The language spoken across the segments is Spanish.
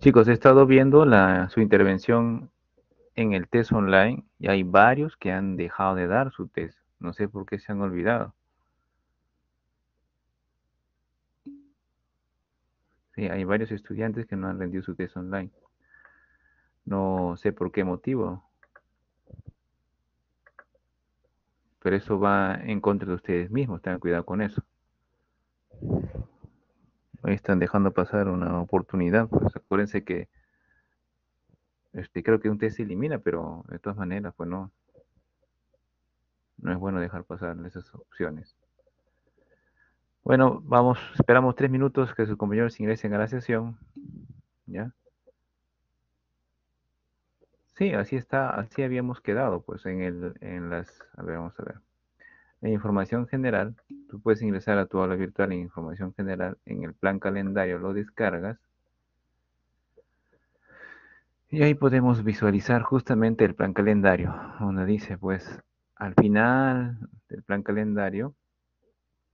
Chicos, he estado viendo su intervención en el test online y hay varios que han dejado de dar su test. No sé por qué se han olvidado. Sí, hay varios estudiantes que no han rendido su test online. No sé por qué motivo, pero eso va en contra de ustedes mismos. Tengan cuidado con eso. Hoy están dejando pasar una oportunidad. Pues acuérdense que creo que un test se elimina, pero de todas maneras, pues no es bueno dejar pasar esas opciones. Bueno, vamos, esperamos 3 minutos que sus compañeros ingresen a la sesión. ¿Ya? Sí, así está, así habíamos quedado, pues a ver, vamos a ver. En información general, tú puedes ingresar a tu aula virtual en información general, en el plan calendario lo descargas y ahí podemos visualizar justamente el plan calendario, donde dice, pues, al final del plan calendario,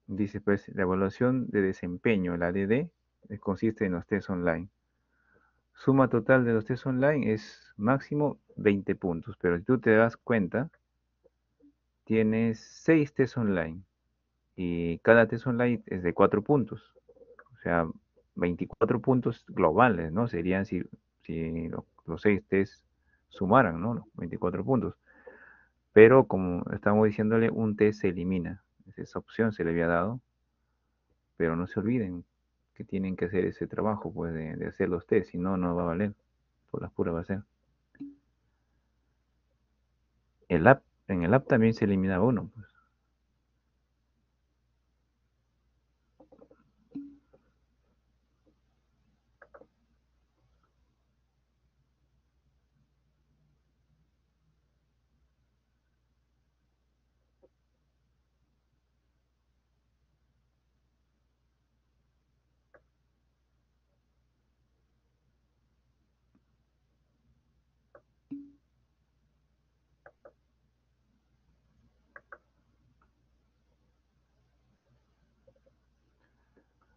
dice, pues, la evaluación de desempeño, la ADD, consiste en los test online. Suma total de los test online es máximo 20 puntos, pero si tú te das cuenta, tienes 6 test online y cada test online es de 4 puntos, o sea, 24 puntos globales, ¿no? Serían si los 6 test sumaran, ¿no? Los 24 puntos. Pero como estamos diciéndole, un test se elimina. Esa opción se le había dado, pero no se olviden que tienen que hacer ese trabajo, pues, de hacer los test, si no, no va a valer. Por las puras va a ser. En el app también se elimina uno, pues.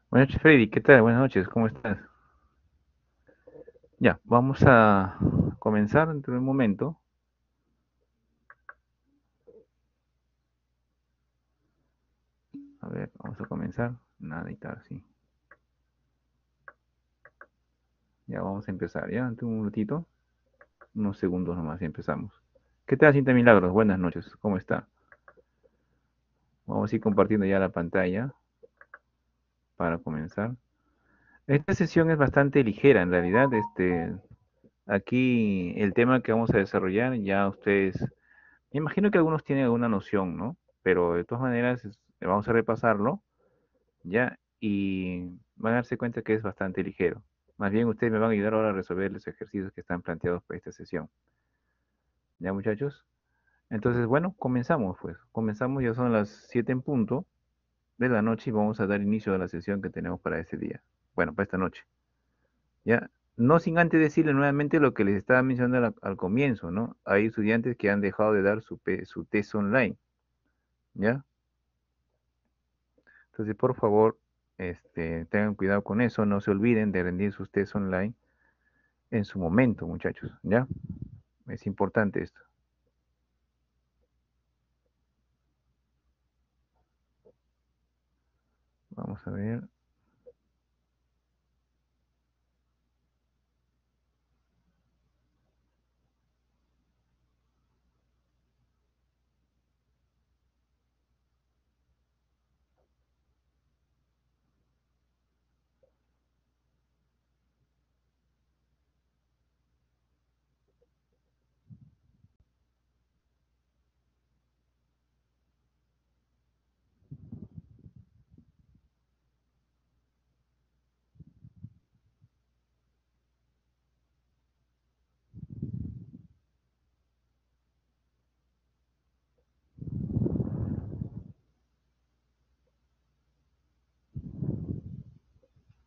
Buenas noches, Freddy, ¿qué tal? Buenas noches, ¿cómo estás? Ya, vamos a comenzar dentro de un momento. A ver, vamos a comenzar. Nada y tal, sí. Ya vamos a empezar, ¿ya? Ante un minutito, unos segundos nomás y empezamos. ¿Qué tal, Cinta Milagros? Buenas noches, ¿cómo está? Vamos a ir compartiendo ya la pantalla para comenzar. Esta sesión es bastante ligera, en realidad. Aquí el tema que vamos a desarrollar, ya ustedes, me imagino que algunos tienen alguna noción, ¿no? Pero de todas maneras, vamos a repasarlo, ¿ya? Y van a darse cuenta que es bastante ligero. Más bien, ustedes me van a ayudar ahora a resolver los ejercicios que están planteados para esta sesión. ¿Ya, muchachos? Entonces, bueno, comenzamos, pues. Comenzamos, ya son las 7 en punto de la noche y vamos a dar inicio a la sesión que tenemos para este día. Bueno, para esta noche. ¿Ya? No sin antes decirle nuevamente lo que les estaba mencionando al comienzo, ¿no? Hay estudiantes que han dejado de dar su test online, ¿ya? Entonces, por favor, tengan cuidado con eso, no se olviden de rendir sus tests online en su momento, muchachos, ¿ya? Es importante esto. Vamos a ver.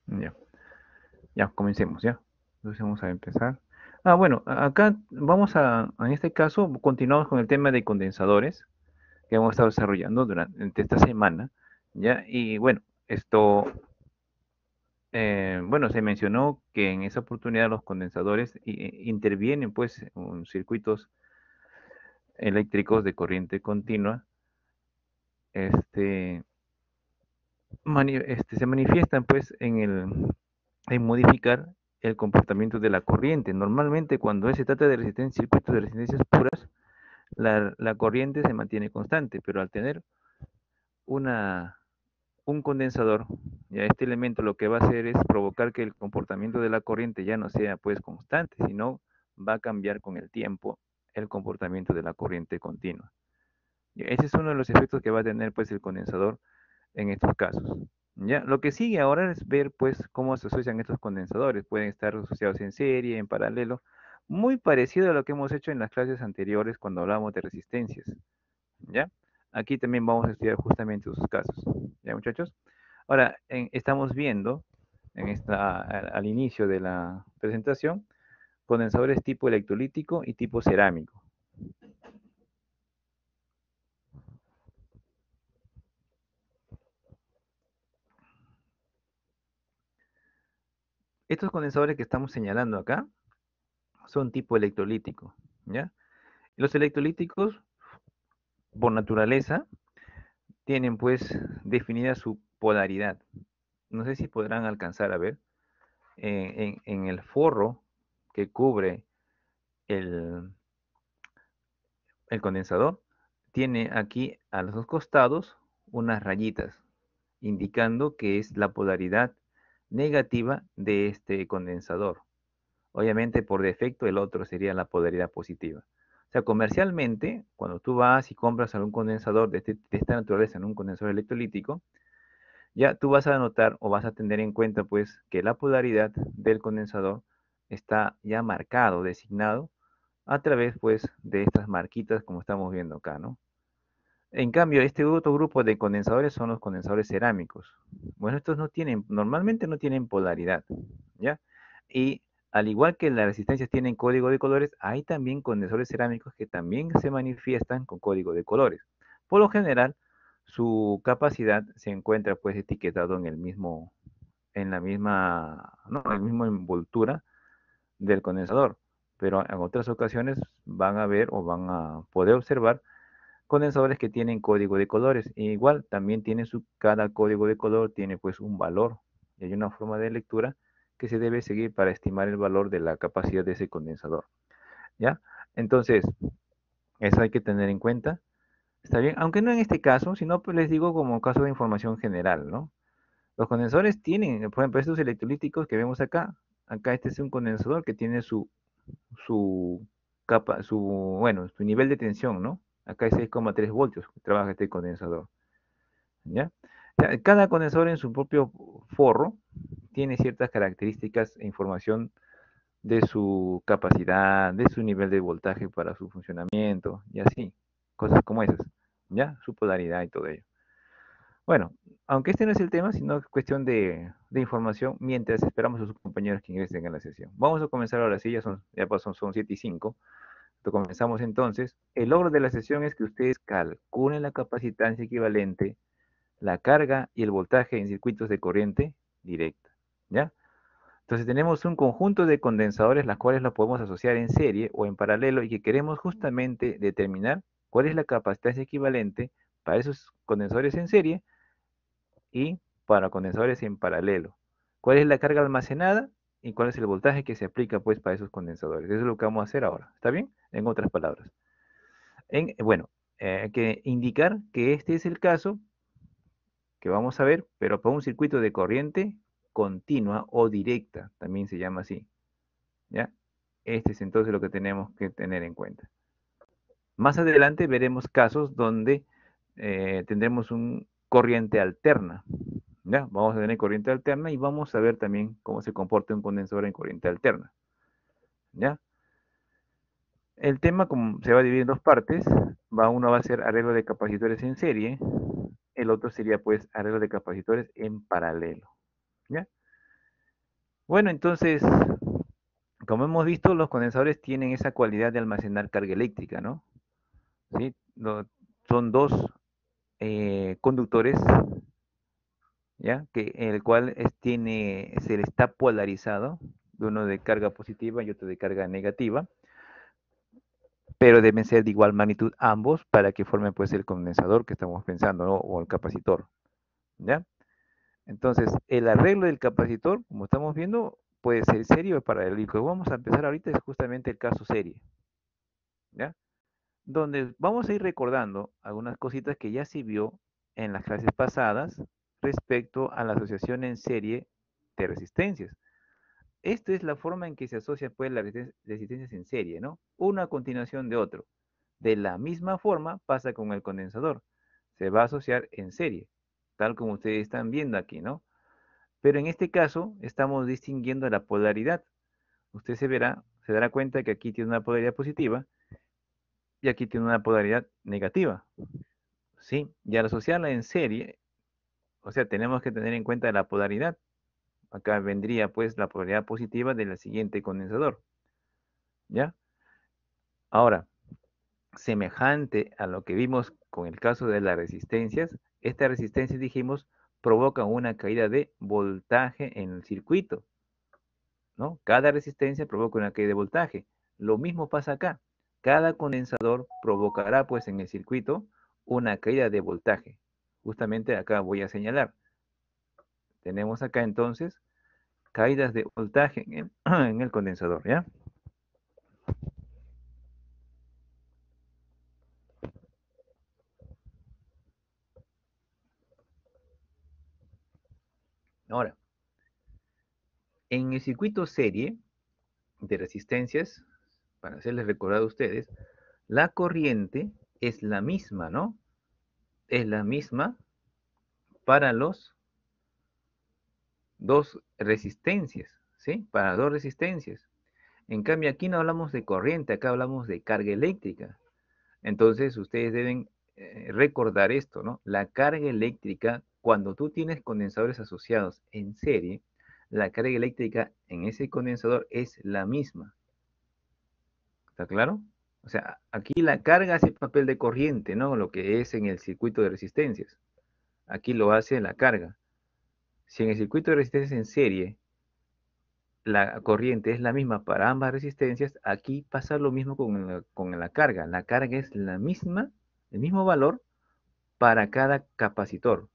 Ya, ya, comencemos, ¿ya? Entonces vamos a empezar. Bueno, acá en este caso, continuamos con el tema de condensadores que hemos estado desarrollando durante esta semana, ¿ya? Y bueno, bueno, se mencionó que en esa oportunidad los condensadores intervienen pues en circuitos eléctricos de corriente continua, este, se manifiestan pues en modificar el comportamiento de la corriente. Normalmente cuando se trata de resistencia, circuitos de resistencias puras, la corriente se mantiene constante, pero al tener una, un condensador, ya este elemento lo que va a hacer es provocar que el comportamiento de la corriente ya no sea pues constante, sino va a cambiar con el tiempo el comportamiento de la corriente continua. Y ese es uno de los efectos que va a tener pues el condensador en estos casos. Ya, lo que sigue ahora es ver pues cómo se asocian estos condensadores. Pueden estar asociados en serie, en paralelo, muy parecido a lo que hemos hecho en las clases anteriores cuando hablamos de resistencias. ¿Ya? Aquí también vamos a estudiar justamente esos casos. ¿Ya, muchachos? Ahora, estamos viendo al inicio de la presentación condensadores tipo electrolítico y tipo cerámico. Estos condensadores que estamos señalando acá son tipo electrolítico, ¿ya? Los electrolíticos, por naturaleza, tienen pues definida su polaridad. No sé si podrán alcanzar a ver en el forro que cubre el, el condensador, tiene aquí a los dos costados unas rayitas, indicando que es la polaridad negativa de este condensador. Obviamente, por defecto, el otro sería la polaridad positiva. O sea, comercialmente, cuando tú vas y compras algún condensador de esta naturaleza en un condensador electrolítico, ya tú vas a notar o vas a tener en cuenta, pues, que la polaridad del condensador está ya marcado, designado, a través, pues, de estas marquitas como estamos viendo acá, ¿no? En cambio, este otro grupo de condensadores son los condensadores cerámicos. Bueno, estos no tienen, normalmente no tienen polaridad, ¿ya? Y al igual que las resistencias tienen código de colores, hay también condensadores cerámicos que también se manifiestan con código de colores. Por lo general, su capacidad se encuentra pues etiquetado en el mismo, en la misma, no, en el mismo envoltura del condensador. Pero en otras ocasiones van a ver o van a poder observar condensadores que tienen código de colores. E igual también tiene cada código de color tiene pues un valor y hay una forma de lectura que se debe seguir para estimar el valor de la capacidad de ese condensador. ¿Ya? Entonces, eso hay que tener en cuenta. Está bien, aunque no en este caso, sino pues les digo como caso de información general, ¿no? Los condensadores tienen, por ejemplo, estos electrolíticos que vemos acá. Acá este es un condensador que tiene su bueno, su nivel de tensión, ¿no? Acá es 6,3 voltios, trabaja este condensador, ¿ya? Cada condensador en su propio forro tiene ciertas características e información de su capacidad, de su nivel de voltaje para su funcionamiento, y así, cosas como esas, ¿ya? Su polaridad y todo ello. Bueno, aunque este no es el tema, sino cuestión de información, mientras esperamos a sus compañeros que ingresen a la sesión. Vamos a comenzar ahora sí, ya pasó, son 7:05. Comenzamos entonces. El logro de la sesión es que ustedes calculen la capacitancia equivalente, la carga y el voltaje en circuitos de corriente directa, ¿ya? Entonces tenemos un conjunto de condensadores, las cuales los podemos asociar en serie o en paralelo y que queremos justamente determinar cuál es la capacitancia equivalente para esos condensadores en serie y para condensadores en paralelo. ¿Cuál es la carga almacenada y cuál es el voltaje que se aplica pues para esos condensadores? Eso es lo que vamos a hacer ahora, ¿está bien? En otras palabras. Bueno, hay que indicar que este es el caso que vamos a ver, pero para un circuito de corriente continua o directa, también se llama así, ¿ya? Este es entonces lo que tenemos que tener en cuenta. Más adelante veremos casos donde tendremos un corriente alterna, ¿ya? Vamos a tener corriente alterna y vamos a ver también cómo se comporta un condensador en corriente alterna, ¿ya? El tema, como se va a dividir en dos partes, uno va a ser arreglo de capacitores en serie, el otro sería pues arreglo de capacitores en paralelo, ¿ya? Bueno, entonces, como hemos visto, los condensadores tienen esa cualidad de almacenar carga eléctrica, ¿no? ¿Sí? Son dos conductores, ¿ya? El cual se le está polarizado, uno de carga positiva y otro de carga negativa, pero deben ser de igual magnitud ambos para que formen pues el condensador que estamos pensando, ¿no? O el capacitor, ¿ya? Entonces, el arreglo del capacitor, como estamos viendo, puede ser serie o paralelo. Vamos a empezar ahorita es justamente el caso serie, ¿ya? Donde vamos a ir recordando algunas cositas que ya se vio en las clases pasadas respecto a la asociación en serie de resistencias. Esta es la forma en que se asocia pues las resistencias en serie, ¿no? Uno a continuación de otro. De la misma forma pasa con el condensador. Se va a asociar en serie, tal como ustedes están viendo aquí, ¿no? Pero en este caso estamos distinguiendo la polaridad. Usted se dará cuenta que aquí tiene una polaridad positiva y aquí tiene una polaridad negativa. ¿Sí? Y al asociarla en serie, o sea, tenemos que tener en cuenta la polaridad. Acá vendría pues la polaridad positiva del siguiente condensador. ¿Ya? Ahora, semejante a lo que vimos con el caso de las resistencias, estas resistencias, dijimos, provocan una caída de voltaje en el circuito, ¿no? Cada resistencia provoca una caída de voltaje. Lo mismo pasa acá. Cada condensador provocará, pues, en el circuito una caída de voltaje. Justamente acá voy a señalar. Tenemos acá entonces caídas de voltaje en el condensador, ¿ya? Ahora, en el circuito serie de resistencias, para hacerles recordar a ustedes, la corriente es la misma, ¿no? Es la misma para los dos resistencias, ¿sí? Para dos resistencias. En cambio, aquí no hablamos de corriente, acá hablamos de carga eléctrica. Entonces, ustedes deben recordar esto, ¿no? La carga eléctrica, cuando tú tienes condensadores asociados en serie, la carga eléctrica en ese condensador es la misma. ¿Está claro? O sea, aquí la carga hace papel de corriente, ¿no? Lo que es en el circuito de resistencias. Aquí lo hace la carga. Si en el circuito de resistencias en serie la corriente es la misma para ambas resistencias, aquí pasa lo mismo con la carga. La carga es la misma, el mismo valor para cada capacitor,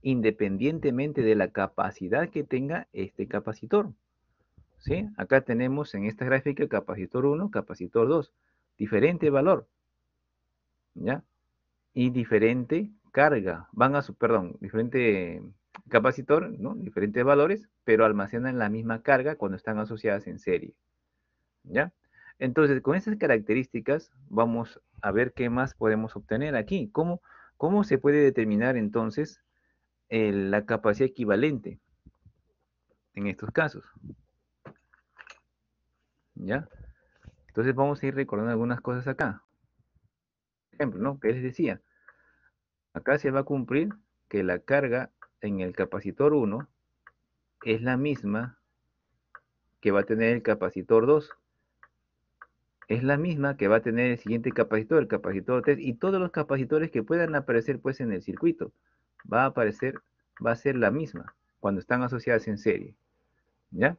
independientemente de la capacidad que tenga este capacitor. ¿Sí? Acá tenemos en esta gráfica capacitor 1, capacitor 2, diferente valor, ¿ya? Y diferente carga. Perdón, diferente capacitor, ¿no? Diferentes valores, pero almacenan la misma carga cuando están asociadas en serie. ¿Ya? Entonces, con esas características, vamos a ver qué más podemos obtener aquí. ¿Cómo se puede determinar entonces la capacidad equivalente en estos casos? ¿Ya? Entonces vamos a ir recordando algunas cosas acá. Por ejemplo, ¿no? ¿Qué les decía? Acá se va a cumplir que la carga en el capacitor 1 es la misma que va a tener el capacitor 2. Es la misma que va a tener el siguiente capacitor, el capacitor 3, y todos los capacitores que puedan aparecer pues en el circuito. Va a aparecer, va a ser la misma cuando están asociadas en serie. ¿Ya?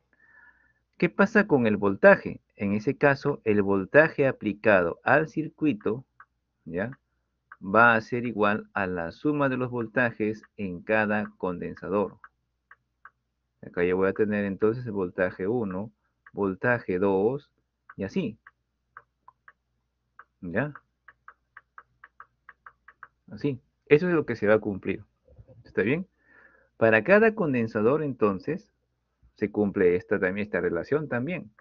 ¿Qué pasa con el voltaje? En ese caso, el voltaje aplicado al circuito, ¿ya? Va a ser igual a la suma de los voltajes en cada condensador. Acá yo voy a tener entonces el voltaje 1, voltaje 2 y así. ¿Ya? Así. Eso es lo que se va a cumplir. ¿Está bien? Para cada condensador, entonces, se cumple esta relación también.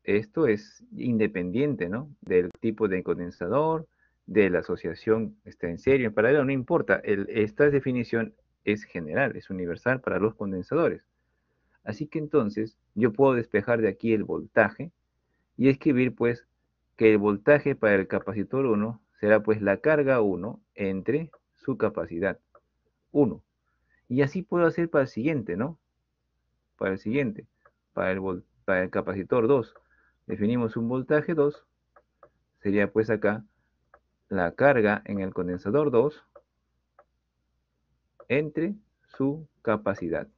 Esto es independiente, ¿no? Del tipo de condensador, de la asociación está en serio, en paralelo, no importa. Esta definición es general, es universal para los condensadores. Así que entonces yo puedo despejar de aquí el voltaje y escribir pues que el voltaje para el capacitor 1 será pues la carga 1 entre su capacidad 1. Y así puedo hacer para el siguiente, ¿no? Para el siguiente, para el capacitor 2. Definimos un voltaje 2, sería pues acá la carga en el condensador 2 entre su capacidad.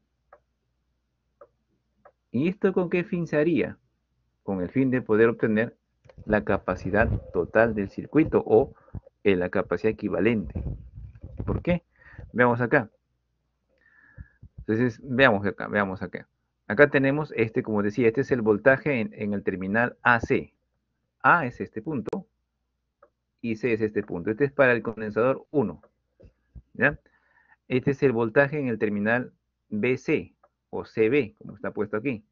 ¿Y esto con qué fin se haría? Con el fin de poder obtener la capacidad total del circuito o la capacidad equivalente. ¿Por qué? Veamos acá. Entonces, veamos acá. Acá tenemos como decía, este es el voltaje en el terminal AC. A es este punto y C es este punto. Este es para el condensador 1. ¿Ya? Este es el voltaje en el terminal BC o CB, como está puesto aquí.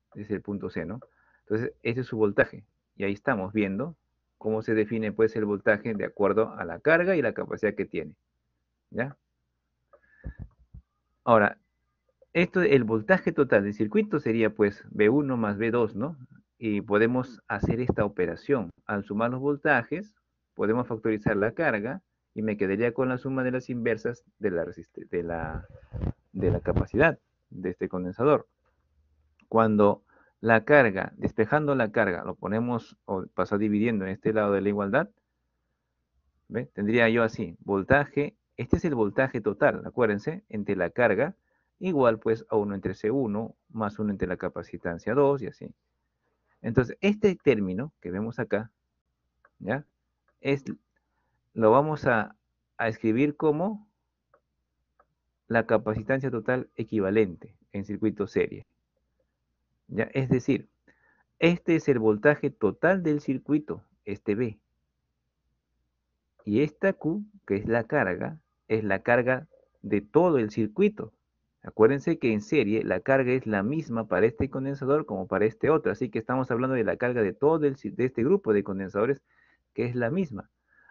Este es el punto C, ¿no? Entonces, este es su voltaje. Y ahí estamos viendo cómo se define pues el voltaje de acuerdo a la carga y la capacidad que tiene. ¿Ya? Ahora, el voltaje total del circuito sería pues V1 más V2, ¿no? Y podemos hacer esta operación. Al sumar los voltajes, podemos factorizar la carga y me quedaría con la suma de las inversas de la capacidad de este condensador. Cuando la carga, despejando la carga, lo ponemos o pasa dividiendo en este lado de la igualdad, ¿ve? Tendría yo así, voltaje, este es el voltaje total, acuérdense, entre la carga, igual pues a 1 entre C1, más 1 entre la capacitancia 2 y así. Entonces, este término que vemos acá, ¿ya? Lo vamos a escribir como la capacitancia total equivalente en circuito serie. ¿Ya? Es decir, este es el voltaje total del circuito, este B. Y esta Q, que es la carga de todo el circuito. Acuérdense que en serie la carga es la misma para este condensador como para este otro. Así que estamos hablando de la carga de todo de este grupo de condensadores, que es la misma.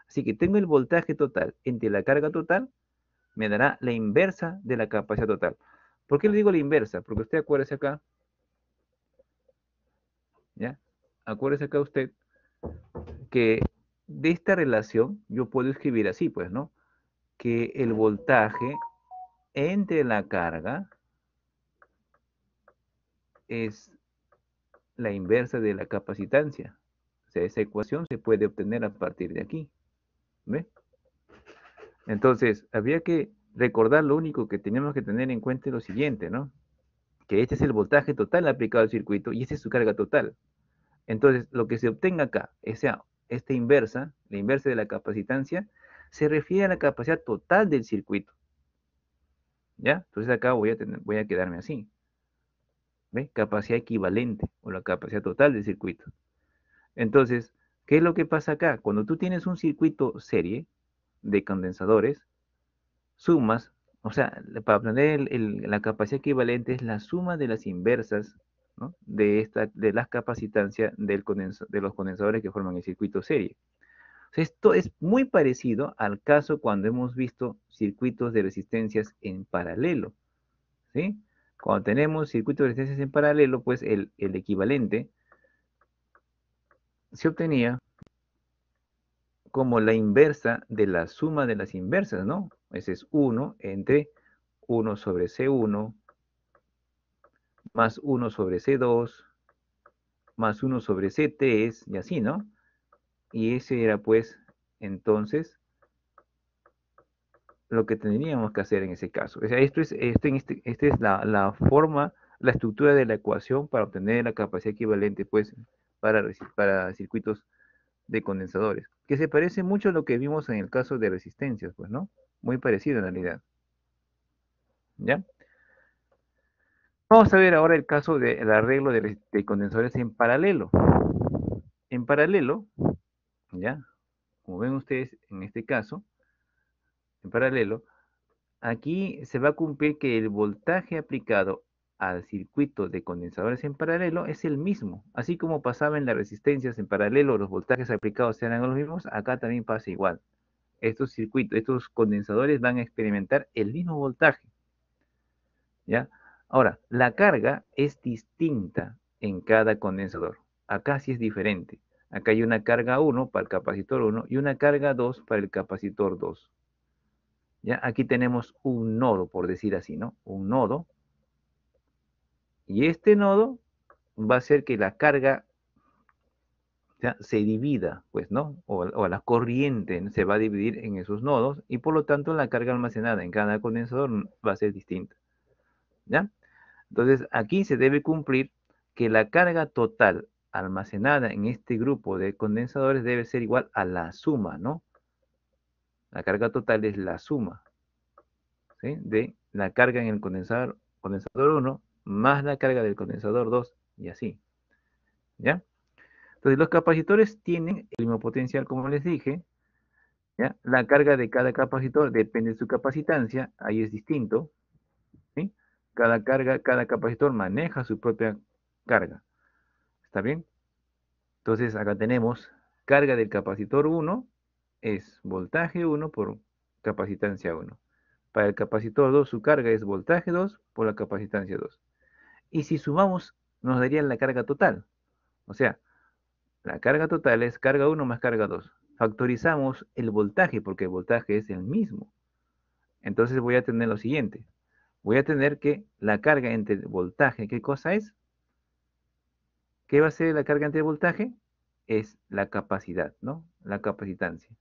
Así que tengo el voltaje total entre la carga total, me dará la inversa de la capacidad total. ¿Por qué le digo la inversa? Porque usted acuérdese acá, ¿ya? Acuérdese acá usted que de esta relación yo puedo escribir así, pues, ¿no? Que el voltaje entre la carga es la inversa de la capacitancia. O sea, esa ecuación se puede obtener a partir de aquí. ¿Ve? Entonces, habría que recordar lo único que tenemos que tener en cuenta es lo siguiente, ¿no? Que este es el voltaje total aplicado al circuito y esta es su carga total. Entonces, lo que se obtenga acá, esta inversa, la inversa de la capacitancia, se refiere a la capacidad total del circuito. ¿Ya? Entonces acá voy a quedarme así. ¿Ve? Capacidad equivalente o la capacidad total del circuito. Entonces, ¿qué es lo que pasa acá? Cuando tú tienes un circuito serie de condensadores, sumas, o sea, para obtener la capacidad equivalente es la suma de las inversas, ¿no? de las capacitancias de los condensadores que forman el circuito serie. O sea, esto es muy parecido al caso cuando hemos visto circuitos de resistencias en paralelo, ¿sí? Cuando tenemos circuitos de resistencias en paralelo, pues el equivalente se obtenía como la inversa de la suma de las inversas, ¿no? Ese es 1 entre 1 sobre C1 más 1 sobre C2 más 1 sobre C3 y así, ¿no? Y ese era pues entonces lo que tendríamos que hacer en ese caso. O sea, esta es la forma, la estructura de la ecuación para obtener la capacidad equivalente pues para circuitos de condensadores, que se parece mucho a lo que vimos en el caso de resistencias, pues, ¿no? Muy parecido en realidad, ¿ya? Vamos a ver ahora el caso del arreglo de condensadores en paralelo. En paralelo, ¿ya? Como ven ustedes en este caso, en paralelo, aquí se va a cumplir que el voltaje aplicado al circuito de condensadores en paralelo es el mismo. Así como pasaba en las resistencias en paralelo, los voltajes aplicados eran los mismos, acá también pasa igual. Estos condensadores van a experimentar el mismo voltaje, ¿ya? Ahora, la carga es distinta en cada condensador. Acá sí es diferente. Acá hay una carga 1 para el capacitor 1 y una carga 2 para el capacitor 2. ¿Ya? Aquí tenemos un nodo, por decir así, ¿no? Un nodo. Y este nodo va a hacer que la carga sea, se divida, pues, ¿no? O la corriente, ¿no?, se va a dividir en esos nodos y por lo tanto la carga almacenada en cada condensador va a ser distinta, ¿ya? Entonces, aquí se debe cumplir que la carga total almacenada en este grupo de condensadores debe ser igual a la suma, ¿no? La carga total es la suma, ¿sí?, de la carga en el condensador 1 más la carga del condensador 2 y así, ¿ya? Entonces, los capacitores tienen el mismo potencial, como les dije, ¿ya? La carga de cada capacitor depende de su capacitancia, ahí es distinto, ¿sí? Cada capacitor maneja su propia carga, ¿está bien? Entonces, acá tenemos carga del capacitor 1 es voltaje 1 por capacitancia 1. Para el capacitor 2, su carga es voltaje 2 por la capacitancia 2. Y si sumamos, nos daría la carga total. O sea, la carga total es carga 1 más carga 2. Factorizamos el voltaje porque el voltaje es el mismo. Entonces voy a tener lo siguiente. Voy a tener que la carga entre el voltaje, ¿qué cosa es? ¿Qué va a ser la carga entre el voltaje? Es la capacidad, ¿no? La capacitancia.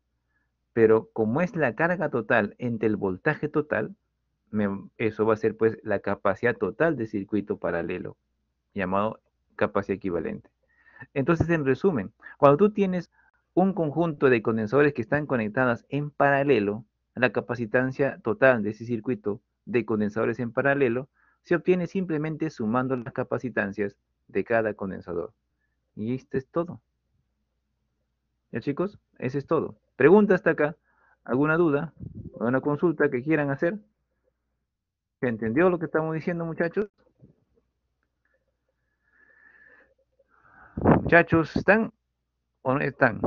Pero como es la carga total entre el voltaje total, eso va a ser pues la capacidad total de circuito paralelo, llamado capacidad equivalente. Entonces, en resumen, cuando tú tienes un conjunto de condensadores que están conectadas en paralelo, la capacitancia total de ese circuito de condensadores en paralelo se obtiene simplemente sumando las capacitancias de cada condensador. Y esto es todo. ¿Ya, chicos? Eso es todo. Pregunta hasta acá. ¿Alguna duda? ¿Alguna consulta que quieran hacer? ¿Se entendió lo que estamos diciendo, muchachos? Muchachos, ¿están o no están?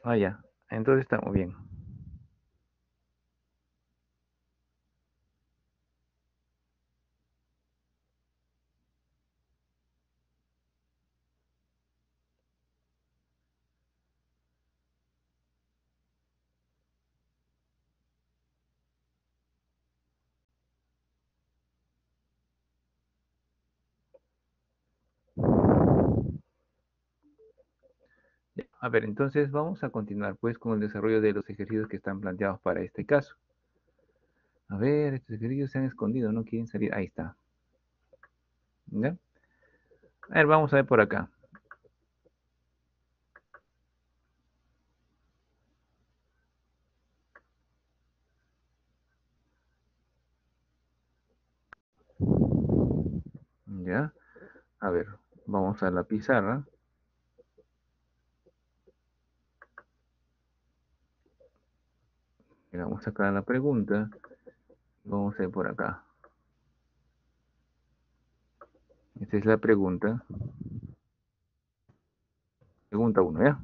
Ah, ya. Entonces estamos bien. A ver, entonces vamos a continuar pues con el desarrollo de los ejercicios que están planteados para este caso. A ver, estos ejercicios se han escondido, no quieren salir. Ahí está. ¿Ya? A ver, vamos a ver por acá. ¿Ya? A ver, vamos a la pizarra. Y vamos a sacar la pregunta. Vamos a ver por acá. Esta es la pregunta. Pregunta 1, ¿ya?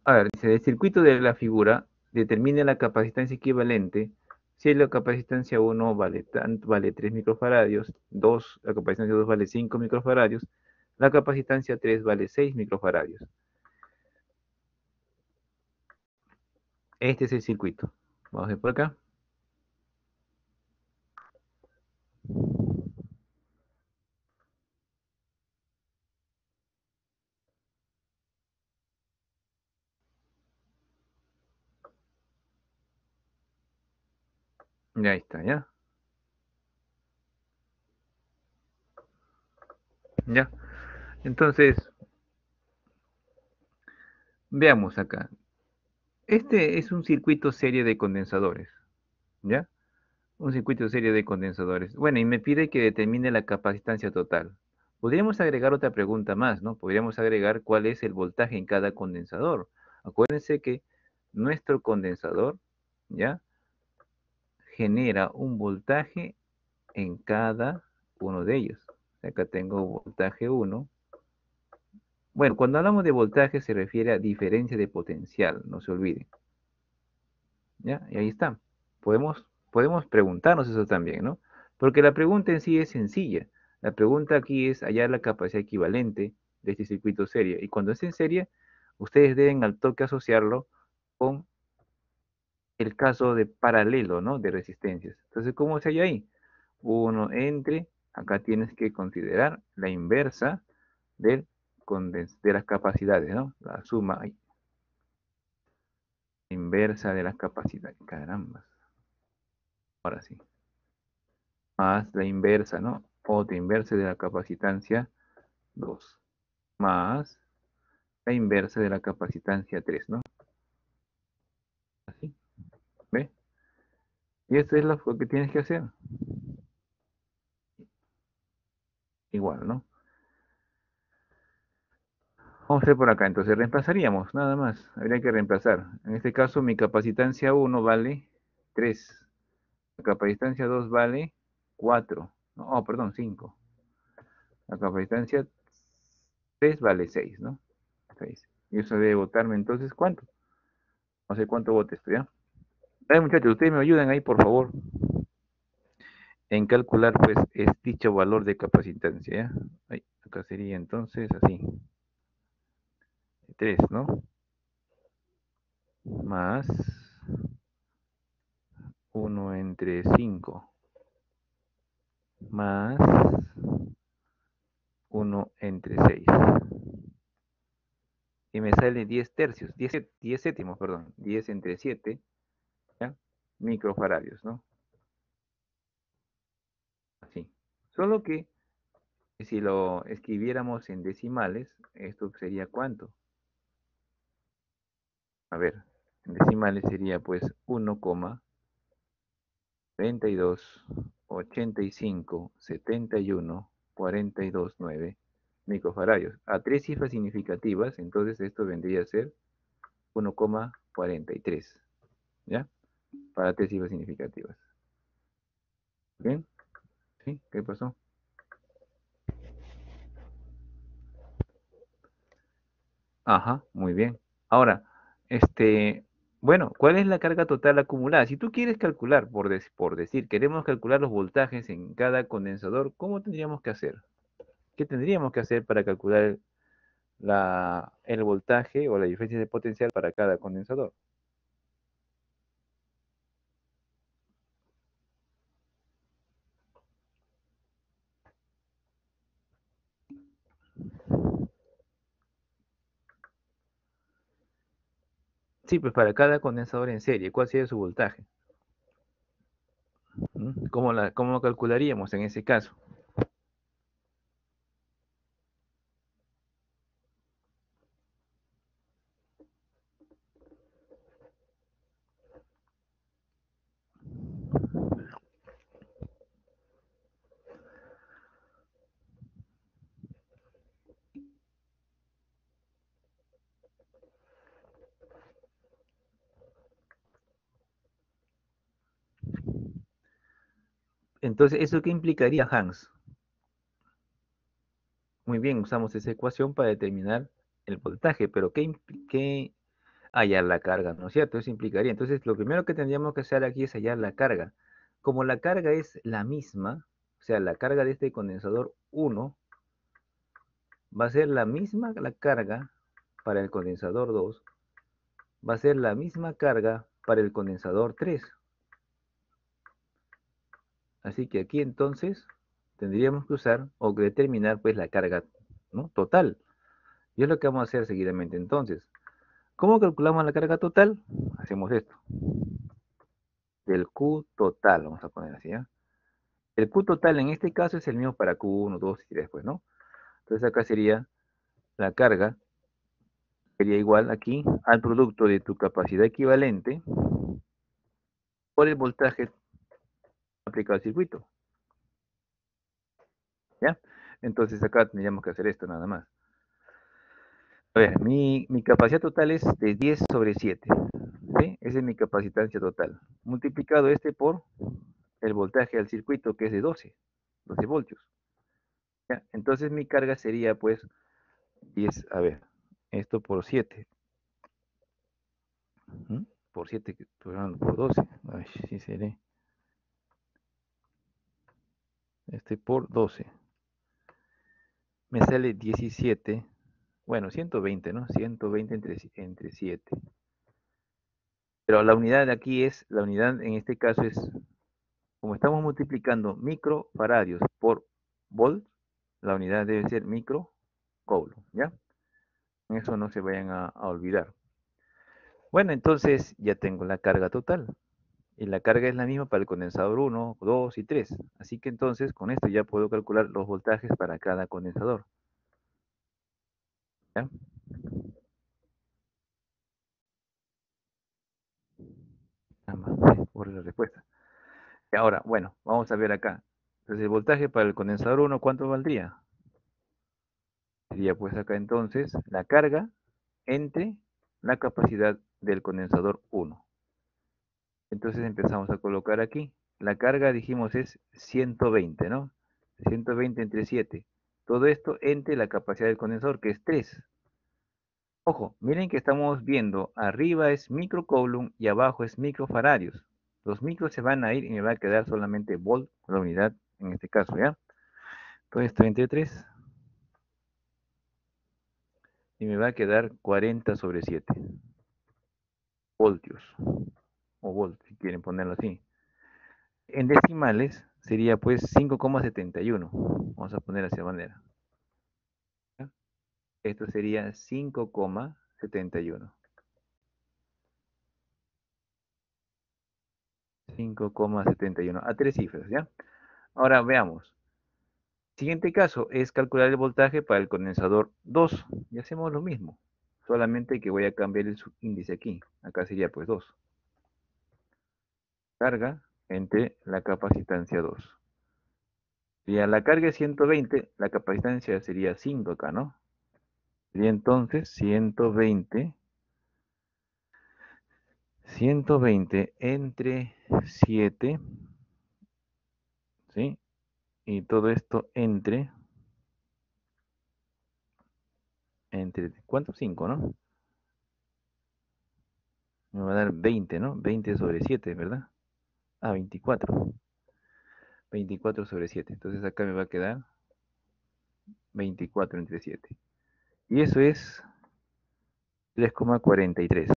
A ver, dice, el circuito de la figura determina la capacitancia equivalente si la capacitancia 1 vale 3 microfaradios, 2, la capacitancia 2 vale 5 microfaradios, la capacitancia 3 vale 6 microfaradios. Este es el circuito. Vamos a ver por acá. Ya está, ¿ya? Ya. Entonces, veamos acá. Este es un circuito serie de condensadores, ¿ya? Un circuito serie de condensadores. Bueno, y me pide que determine la capacitancia total. Podríamos agregar otra pregunta más, ¿no? Podríamos agregar cuál es el voltaje en cada condensador. Acuérdense que nuestro condensador, ¿ya?, genera un voltaje en cada uno de ellos. Acá tengo voltaje 1. Bueno, cuando hablamos de voltaje se refiere a diferencia de potencial, no se olviden. ¿Ya? Y ahí está. Podemos preguntarnos eso también, ¿no? Porque la pregunta en sí es sencilla. La pregunta aquí es hallar la capacidad equivalente de este circuito serie. Y cuando es en serie, ustedes deben al toque asociarlo con el caso de paralelo, ¿no? De resistencias. Entonces, ¿cómo se halla ahí? 1 entre, acá tienes que considerar la inversa de las capacidades, ¿no? La suma inversa de las capacidades. Caramba. Ahora sí. Más la inversa, ¿no? Otra inversa de la capacitancia 2. Más la inversa de la capacitancia 3, ¿no? Así. ¿Ve? Y esto es lo que tienes que hacer. Igual, ¿no? Vamos a hacer por acá. Entonces reemplazaríamos, nada más. Habría que reemplazar. En este caso, mi capacitancia 1 vale 3. La capacitancia 2 vale 4. No, oh, perdón, 5. La capacitancia 3 vale 6, ¿no? 6. Y eso debe botarme entonces, ¿cuánto? No sé cuánto bote esto, ¿ya? A ver, muchachos, ustedes me ayudan ahí, por favor, en calcular, pues, es dicho valor de capacitancia, ¿ya? Ay, acá sería entonces así. 3, ¿no? Más 1 entre 5. Más 1 entre 6. Y me sale 10 tercios, 10 séptimos, perdón. 10 entre 7, ¿ya? Microfaradios, ¿no? Así. Solo que si lo escribiéramos en decimales, esto sería ¿cuánto? A ver, en decimales sería pues 1,32857142,9 microfaradios. A tres cifras significativas, entonces esto vendría a ser 1,43, ¿ya? Para tres cifras significativas. ¿Bien? ¿Sí? ¿Qué pasó? Ajá, muy bien. Ahora, bueno, ¿cuál es la carga total acumulada? Si tú quieres calcular, por decir, queremos calcular los voltajes en cada condensador, ¿cómo tendríamos que hacer? ¿Qué tendríamos que hacer para calcular el voltaje o la diferencia de potencial para cada condensador? Sí, pues para cada condensador en serie, ¿cuál sería su voltaje? ¿Mm? ¿Cómo lo calcularíamos en ese caso? Entonces, ¿eso qué implicaría, Hans? Muy bien, usamos esa ecuación para determinar el voltaje, pero ¿qué hallar la carga, ¿no es cierto? Eso implicaría. Entonces, lo primero que tendríamos que hacer aquí es hallar la carga. Como la carga es la misma, o sea, la carga de este condensador 1 va a ser la misma la carga para el condensador 2, va a ser la misma carga para el condensador 3. Así que aquí entonces tendríamos que usar o determinar pues la carga, ¿no? Total. Y es lo que vamos a hacer seguidamente. Entonces, ¿cómo calculamos la carga total? Hacemos esto. Del Q total, vamos a poner así, ¿ya? El Q total en este caso es el mismo para Q1, 2 y 3, pues, ¿no? Entonces acá sería la carga, sería igual aquí al producto de tu capacidad equivalente por el voltaje aplicado al circuito, ¿ya? Entonces acá tendríamos que hacer esto nada más. A ver, mi capacidad total es de 10 sobre 7, ¿sí? Esa es mi capacitancia total. Multiplicado por el voltaje al circuito, que es de 12 voltios. ¿Ya? Entonces mi carga sería pues 10, a ver, esto por 7. ¿Mm? Por 7, por 12. Ay, sí seré. Por 12. Me sale 17 Bueno, 120, ¿no? 120 entre 7. Pero la unidad de aquí es, la unidad en este caso es, como estamos multiplicando microfaradios por volt, la unidad debe ser microcoulomb, ¿ya? Eso no se vayan a olvidar. Bueno, entonces ya tengo la carga total. Y la carga es la misma para el condensador 1, 2 y 3. Así que entonces con esto ya puedo calcular los voltajes para cada condensador. ¿Ya? Nada más, por la respuesta. Y ahora, bueno, vamos a ver acá. Entonces el voltaje para el condensador 1, ¿cuánto valdría? Sería pues acá entonces la carga entre la capacidad del condensador 1. Entonces empezamos a colocar aquí. La carga dijimos es 120, ¿no? 120 entre 7. Todo esto entre la capacidad del condensador, que es 3. Ojo, miren que estamos viendo, arriba es microcoulomb y abajo es microfaradios. Los micros se van a ir y me va a quedar solamente volt, la unidad en este caso, ¿ya? Todo esto entre 3 y me va a quedar 40 sobre 7 voltios, o volt, si quieren ponerlo así. En decimales sería pues 5,71. Vamos a poner de esa manera. ¿Ya? Esto sería 5,71. 5,71 a tres cifras, ¿ya? Ahora veamos. Siguiente caso es calcular el voltaje para el condensador 2. Y hacemos lo mismo. Solamente que voy a cambiar el subíndice aquí. Acá sería pues 2. Carga entre la capacitancia 2. Si la carga es 120, la capacitancia sería 5 acá, ¿no? Sería entonces 120 entre 7, ¿sí? Y todo esto entre, ¿cuánto? 5, ¿no? Me va a dar 20, ¿no? 20 sobre 7, ¿verdad? Ah, 24. 24 sobre 7. Entonces acá me va a quedar 24 entre 7. Y eso es 3,43.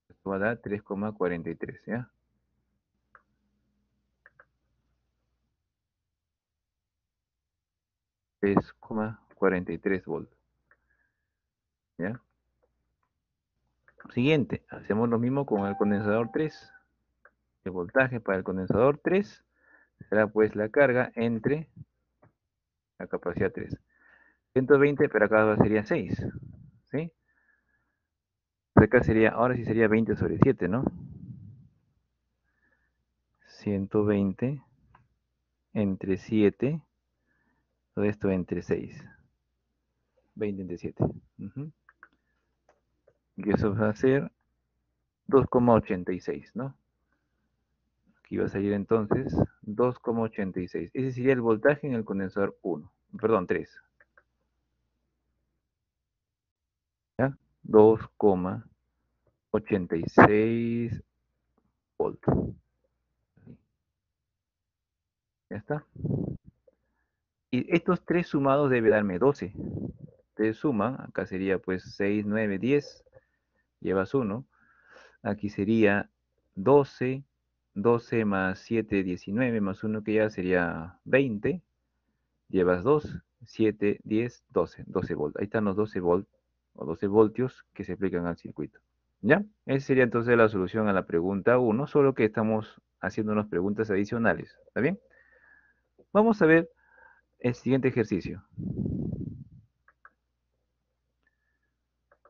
Esto va a dar 3,43, ¿ya? 3,43 volts, ¿ya? Siguiente, hacemos lo mismo con el condensador 3. El voltaje para el condensador 3 será pues la carga entre la capacidad 3. 120, pero acá sería 6, ¿sí? Pues acá sería, ahora sí sería 20 sobre 7, ¿no? 120 entre 7, todo esto entre 6. 20 entre 7. Y eso va a ser 2,86, ¿no? Aquí va a salir entonces 2,86. Ese sería el voltaje en el condensador 1. Perdón, 3. ¿Ya? 2,86 volts. ¿Ya está? Y estos tres sumados debe darme 12. Ustedes suman, acá sería pues 6, 9, 10, llevas 1. Aquí sería 12, 12 más 7, 19, más 1 que ya sería 20. Llevas 2, 7, 10, 12, 12 volts. Ahí están los 12 volts o 12 voltios que se aplican al circuito. ¿Ya? Esa sería entonces la solución a la pregunta 1, solo que estamos haciendo unas preguntas adicionales. ¿Está bien? Vamos a ver el siguiente ejercicio.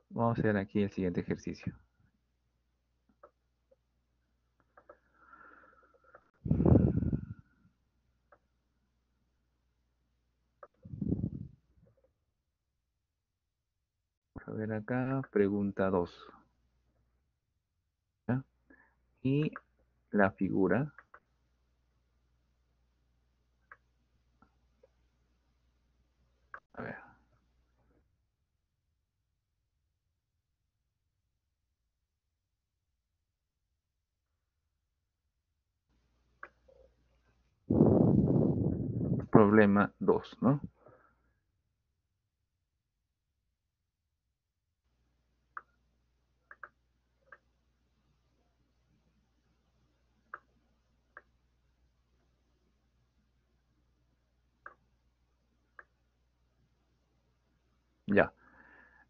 Vamos a ver aquí el siguiente ejercicio. Vamos a ver acá, pregunta 2. ¿Ya? Y la figura. A ver. Problema 2, ¿no?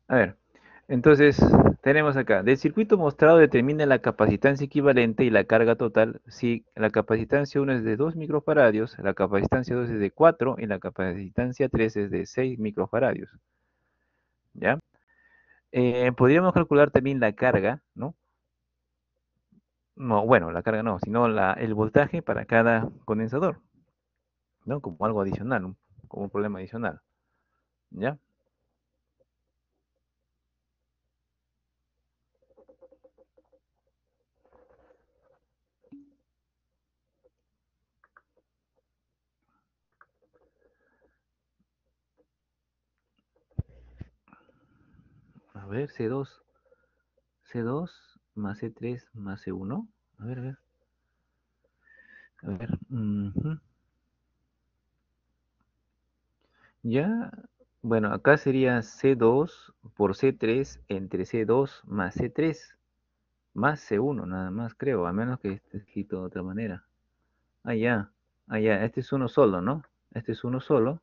A ver, entonces tenemos acá, del circuito mostrado determina la capacitancia equivalente y la carga total si la capacitancia 1 es de 2 microfaradios, la capacitancia 2 es de 4 y la capacitancia 3 es de 6 microfaradios. ¿Ya? Podríamos calcular también la carga, ¿no? No, bueno, la carga no, sino el voltaje para cada condensador, ¿no? Como algo adicional, como un problema adicional. ¿Ya? A ver, C2 más C3 más C1. A ver, a ver. A ver. Ya, bueno, acá sería C2 por C3 entre C2 más C3 más C1, nada más creo, a menos que esté escrito de otra manera. Ah, ya, ah, ya, este es uno solo, ¿no? Este es uno solo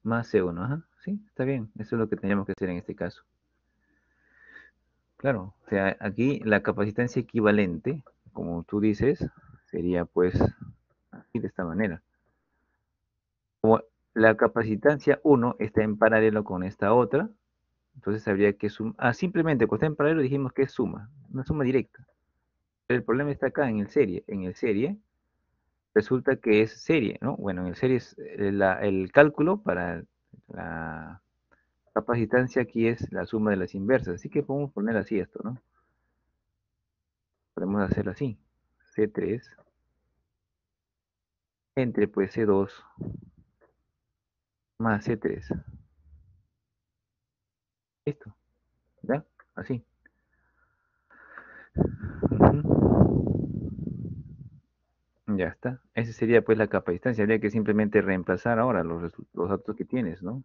más C1, ajá, sí, está bien, eso es lo que teníamos que hacer en este caso. Claro, o sea, aquí la capacitancia equivalente, como tú dices, sería pues así de esta manera. Como la capacitancia 1 está en paralelo con esta otra, entonces habría que sumar. Ah, simplemente, cuando está en paralelo dijimos que es suma, una suma directa. Pero el problema está acá en el serie. En el serie resulta que es serie, ¿no? Bueno, en el serie es el cálculo para la capacitancia aquí es la suma de las inversas. Así que podemos poner así esto, ¿no? Podemos hacerlo así. C3 entre pues C2 más C3. Listo, ¿ya? Así. Ujú. Ya está. Esa sería pues la capacitancia. Habría que simplemente reemplazar ahora los datos que tienes, ¿no?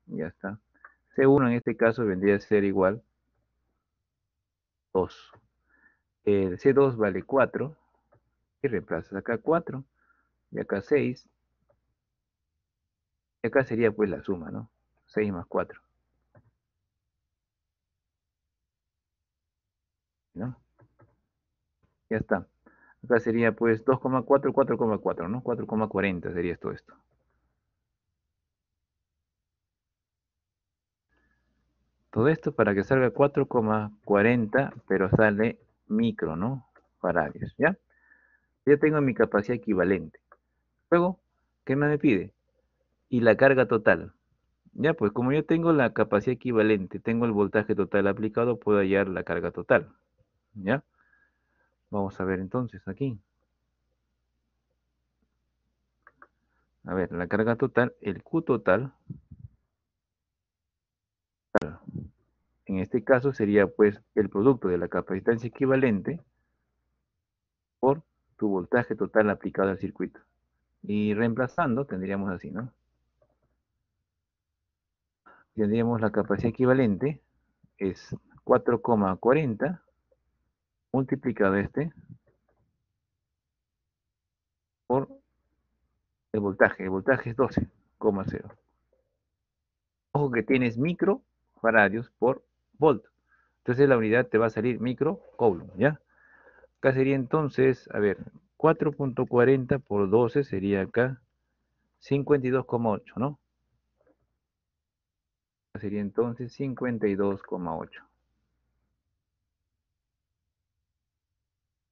Ya está. C1 en este caso vendría a ser igual 2. El C2 vale 4 y reemplazas acá 4 y acá 6. Y acá sería pues la suma, ¿no? 6 más 4, ¿no? Ya está. Acá sería pues 2,4, 4,4, ¿no? 4,40 sería todo esto. Todo esto para que salga 4,40, pero sale micro, ¿no? Faradios, ¿ya? Ya tengo mi capacidad equivalente. Luego, ¿qué más me pide? Y la carga total. Ya, pues como yo tengo la capacidad equivalente, tengo el voltaje total aplicado, puedo hallar la carga total. ¿Ya? Vamos a ver entonces aquí. A ver, la carga total, el Q total, en este caso sería pues el producto de la capacitancia equivalente por tu voltaje total aplicado al circuito. Y reemplazando, tendríamos así, ¿no? Tendríamos la capacidad equivalente, es 4,40 multiplicado por el voltaje es 12,0. Ojo que tienes microfaradios por volt. Entonces la unidad te va a salir microcoulomb, ¿ya? Acá sería entonces, a ver, 4,40 por 12 sería acá 52,8, ¿no? Acá sería entonces 52,8.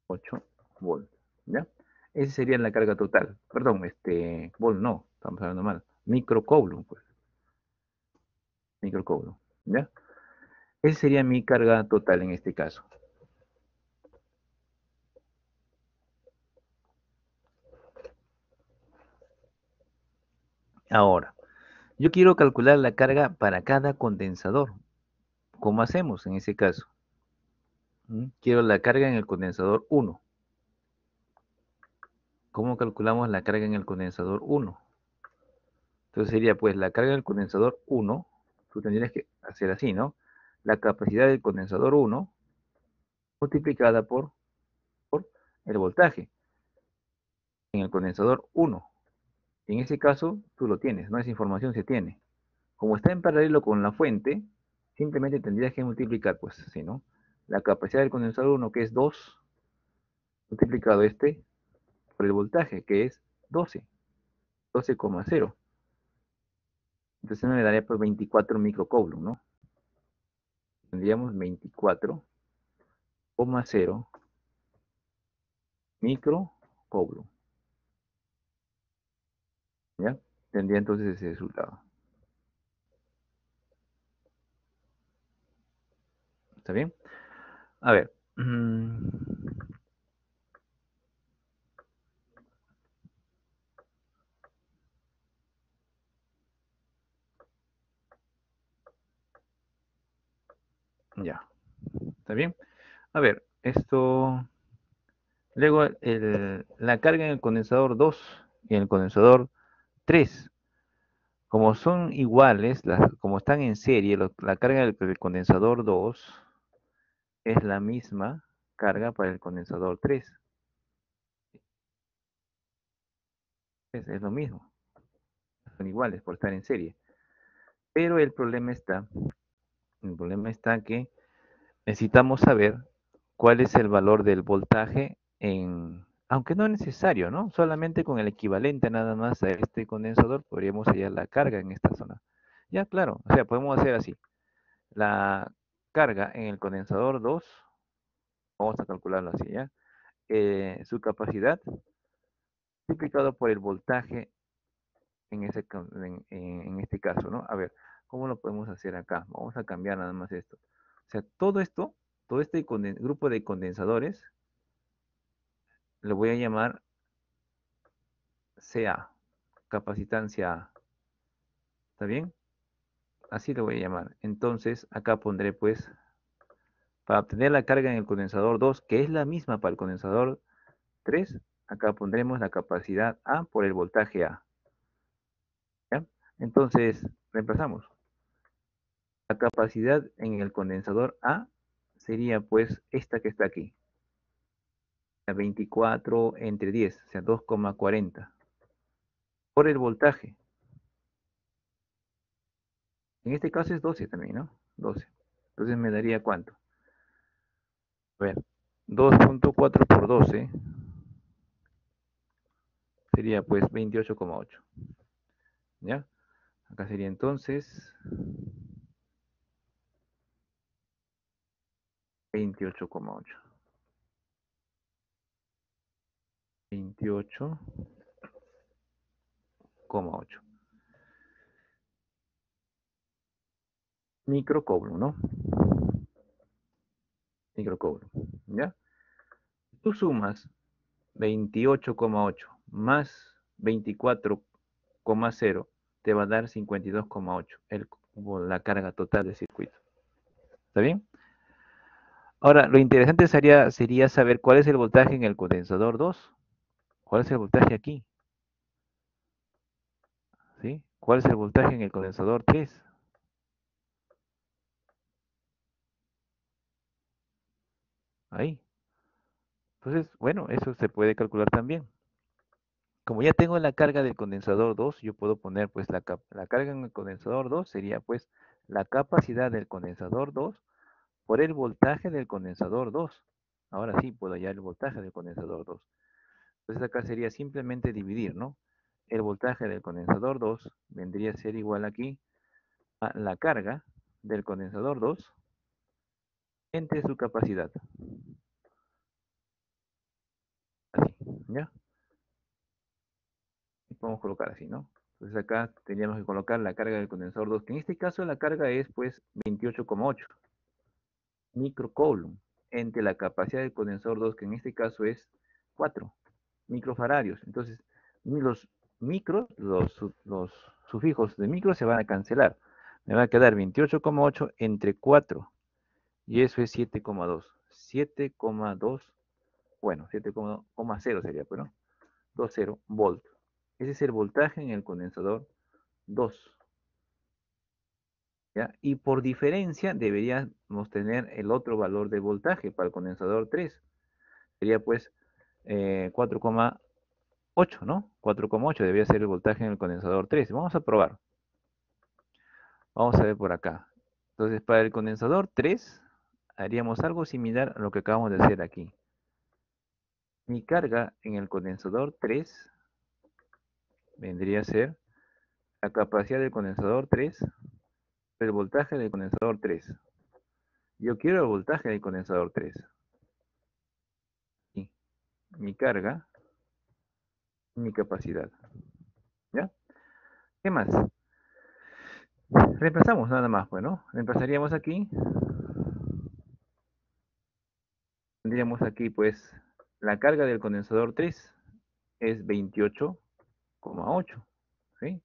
8 volt, ¿ya? Esa sería la carga total. Perdón, volt no, estamos hablando mal. Microcoulomb, pues, microcoulomb, ¿ya? Esa sería mi carga total en este caso. Ahora, yo quiero calcular la carga para cada condensador. ¿Cómo hacemos en ese caso? Quiero la carga en el condensador 1. ¿Cómo calculamos la carga en el condensador 1? Entonces sería pues la carga del condensador 1, tú tendrías que hacer así, ¿no? La capacidad del condensador 1 multiplicada por el voltaje en el condensador 1. En ese caso, tú lo tienes, ¿no? Esa información se tiene. Como está en paralelo con la fuente, simplemente tendrías que multiplicar, pues, ¿sí, no? La capacidad del condensador 1, que es 2, multiplicado por el voltaje, que es 12, 12,0. Entonces me daría pues 24 microcoulomb, ¿no? Tendríamos 24,0 microcoulomb, ¿ya? Tendría entonces ese resultado. ¿Está bien? A ver. Ya. ¿Está bien? A ver, esto... Luego la carga en el condensador 2 y en el condensador 3, como son iguales, como están en serie, la carga del condensador 2 es la misma carga para el condensador 3. Es lo mismo, son iguales por estar en serie. Pero el problema está que necesitamos saber cuál es el valor del voltaje aunque no es necesario, ¿no? Solamente con el equivalente nada más a este condensador podríamos hallar la carga en esta zona. Ya, claro, o sea, podemos hacer así. La carga en el condensador 2, vamos a calcularlo así, ¿ya? Su capacidad multiplicado por el voltaje en este caso, ¿no? A ver, ¿cómo lo podemos hacer acá? Vamos a cambiar nada más esto. O sea, todo este grupo de condensadores, lo voy a llamar CA, capacitancia A. ¿Está bien? Así lo voy a llamar. Entonces, acá pondré pues, para obtener la carga en el condensador 2, que es la misma para el condensador 3, acá pondremos la capacidad A por el voltaje A. ¿Ya? Entonces, reemplazamos. La capacidad en el condensador A sería pues esta que está aquí. 24 entre 10, o sea, 2,40. Por el voltaje. En este caso es 12 también, ¿no? 12. Entonces me daría ¿cuánto? A ver, 2,4 por 12 sería pues 28,8. ¿Ya? Acá sería entonces 28,8. 28,8 microcoulomb, ¿no? Microcoulomb, ¿ya? Tú sumas 28,8 más 24,0 te va a dar 52,8 la carga total del circuito. ¿Está bien? Ahora, lo interesante sería saber cuál es el voltaje en el condensador 2. ¿Cuál es el voltaje aquí? ¿Sí? ¿Cuál es el voltaje en el condensador 3? Ahí. Entonces, bueno, eso se puede calcular también. Como ya tengo la carga del condensador 2, yo puedo poner pues la carga en el condensador 2 sería pues la capacidad del condensador 2 por el voltaje del condensador 2. Ahora sí puedo hallar el voltaje del condensador 2. Entonces acá sería simplemente dividir, ¿no? El voltaje del condensador 2 vendría a ser igual aquí a la carga del condensador 2 entre su capacidad. Así, ¿ya? Y podemos colocar así, ¿no? Entonces acá tendríamos que colocar la carga del condensador 2, que en este caso la carga es pues 28,8 microcoulomb entre la capacidad del condensador 2, que en este caso es 4 microfaradios. Entonces, los micros, los sufijos de micro se van a cancelar. Me va a quedar 28,8 entre 4 y eso es 7,2. 7,2, bueno, 7,0 sería, pero 20 volt. Ese es el voltaje en el condensador 2. ¿Ya? Y por diferencia deberíamos tener el otro valor de voltaje para el condensador 3. Sería pues 4,8, ¿no? 4,8 debería ser el voltaje en el condensador 3. Vamos a probar. Vamos a ver por acá. Entonces, para el condensador 3, haríamos algo similar a lo que acabamos de hacer aquí. Mi carga en el condensador 3 vendría a ser la capacidad del condensador 3, el voltaje del condensador 3. Yo quiero el voltaje del condensador 3. Y mi carga, mi capacidad. ¿Ya? ¿Qué más? Reemplazamos nada más, bueno, reemplazaríamos aquí. Tendríamos aquí, pues, la carga del condensador 3 es 28,8. ¿Sí?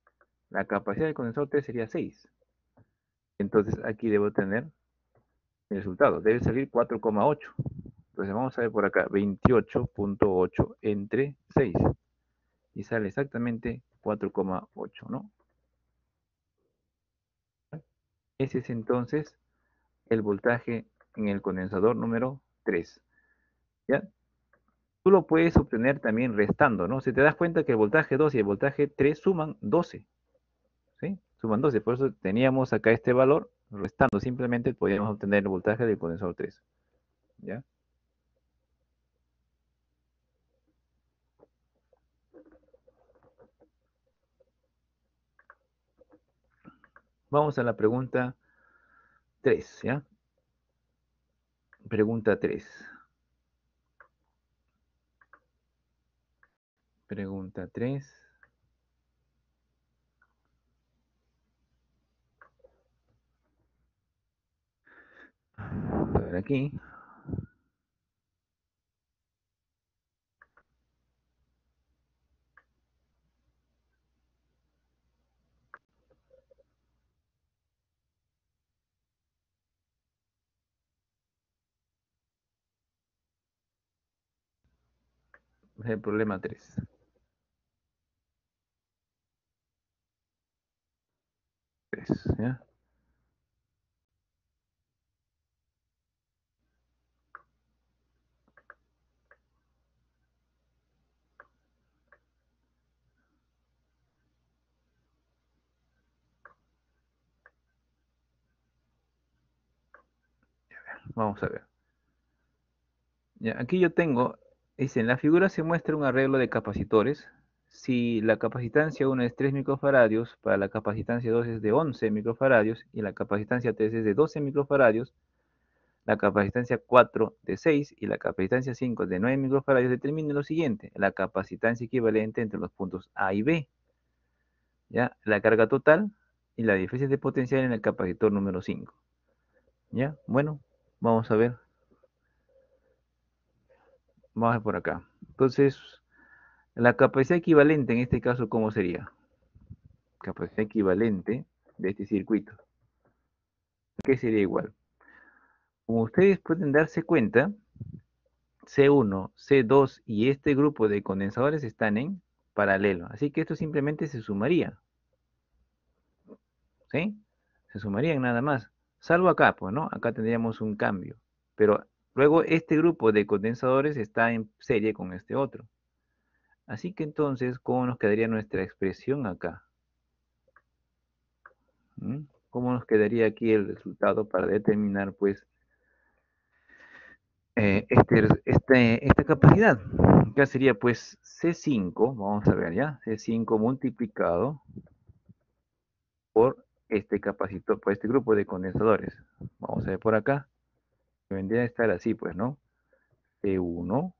La capacidad del condensador 3 sería 6. Entonces aquí debo tener el resultado. Debe salir 4,8. Entonces vamos a ver por acá, 28,8 entre 6. Y sale exactamente 4,8, ¿no? Ese es entonces el voltaje en el condensador número 3. ¿Ya? Tú lo puedes obtener también restando, ¿no? Si te das cuenta que el voltaje 2 y el voltaje 3 suman 12, ¿sí? Suman 12, por eso teníamos acá este valor, restando simplemente podíamos obtener el voltaje del condensador 3, ¿ya? Vamos a la pregunta 3, ¿ya? Pregunta 3. Pregunta 3. A ver aquí. El problema 3. 3, ¿ya? Vamos a ver. Ya, aquí yo tengo, dice, en la figura se muestra un arreglo de capacitores. Si la capacitancia 1 es 3 microfaradios, para la capacitancia 2 es de 11 microfaradios y la capacitancia 3 es de 12 microfaradios, la capacitancia 4 de 6 y la capacitancia 5 de 9 microfaradios, determine lo siguiente, la capacitancia equivalente entre los puntos A y B, ¿ya? La carga total y la diferencia de potencial en el capacitor número 5, ¿ya? Bueno, vamos a ver, vamos a ver por acá. Entonces, la capacidad equivalente en este caso, ¿cómo sería? Capacidad equivalente de este circuito. ¿Qué sería igual? Como ustedes pueden darse cuenta, C1, C2 y este grupo de condensadores están en paralelo. Así que esto simplemente se sumaría. ¿Sí? Se sumarían nada más. Salvo acá, pues, ¿no? Acá tendríamos un cambio. Pero luego este grupo de condensadores está en serie con este otro. Así que entonces, ¿cómo nos quedaría nuestra expresión acá? ¿Mm? ¿Cómo nos quedaría aquí el resultado para determinar, pues, esta capacidad? Acá sería, pues, C5, vamos a ver ya, C5 multiplicado por este capacitor, por este grupo de condensadores. Vamos a ver por acá. Vendría a estar así, pues, ¿no? C1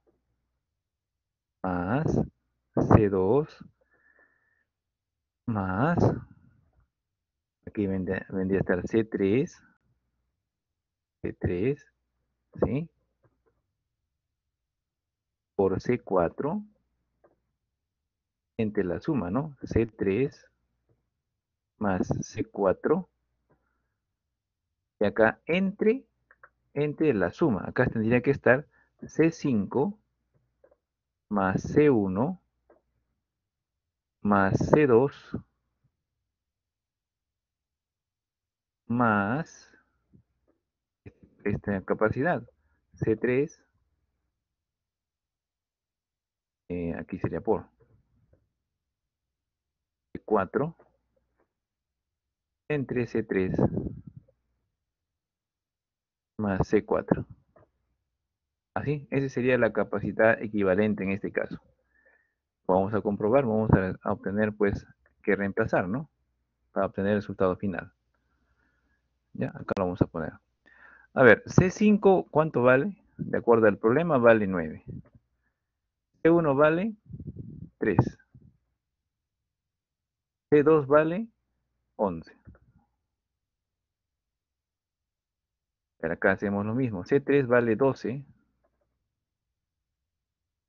más C2 más, aquí vendría a estar C3, ¿sí? Por C4 entre la suma, ¿no? C3 más C4 y acá entre la suma. Acá tendría que estar C5 más C1 más C2 más esta capacidad. C3, aquí sería por C4 entre C3 más C4. Así, esa sería la capacidad equivalente en este caso. Vamos a comprobar, vamos a obtener pues que reemplazar, ¿no? Para obtener el resultado final. Ya, acá lo vamos a poner. A ver, C5, ¿cuánto vale? De acuerdo al problema, vale 9. C1 vale 3. C2 vale 11. Pero acá hacemos lo mismo. C3 vale 12.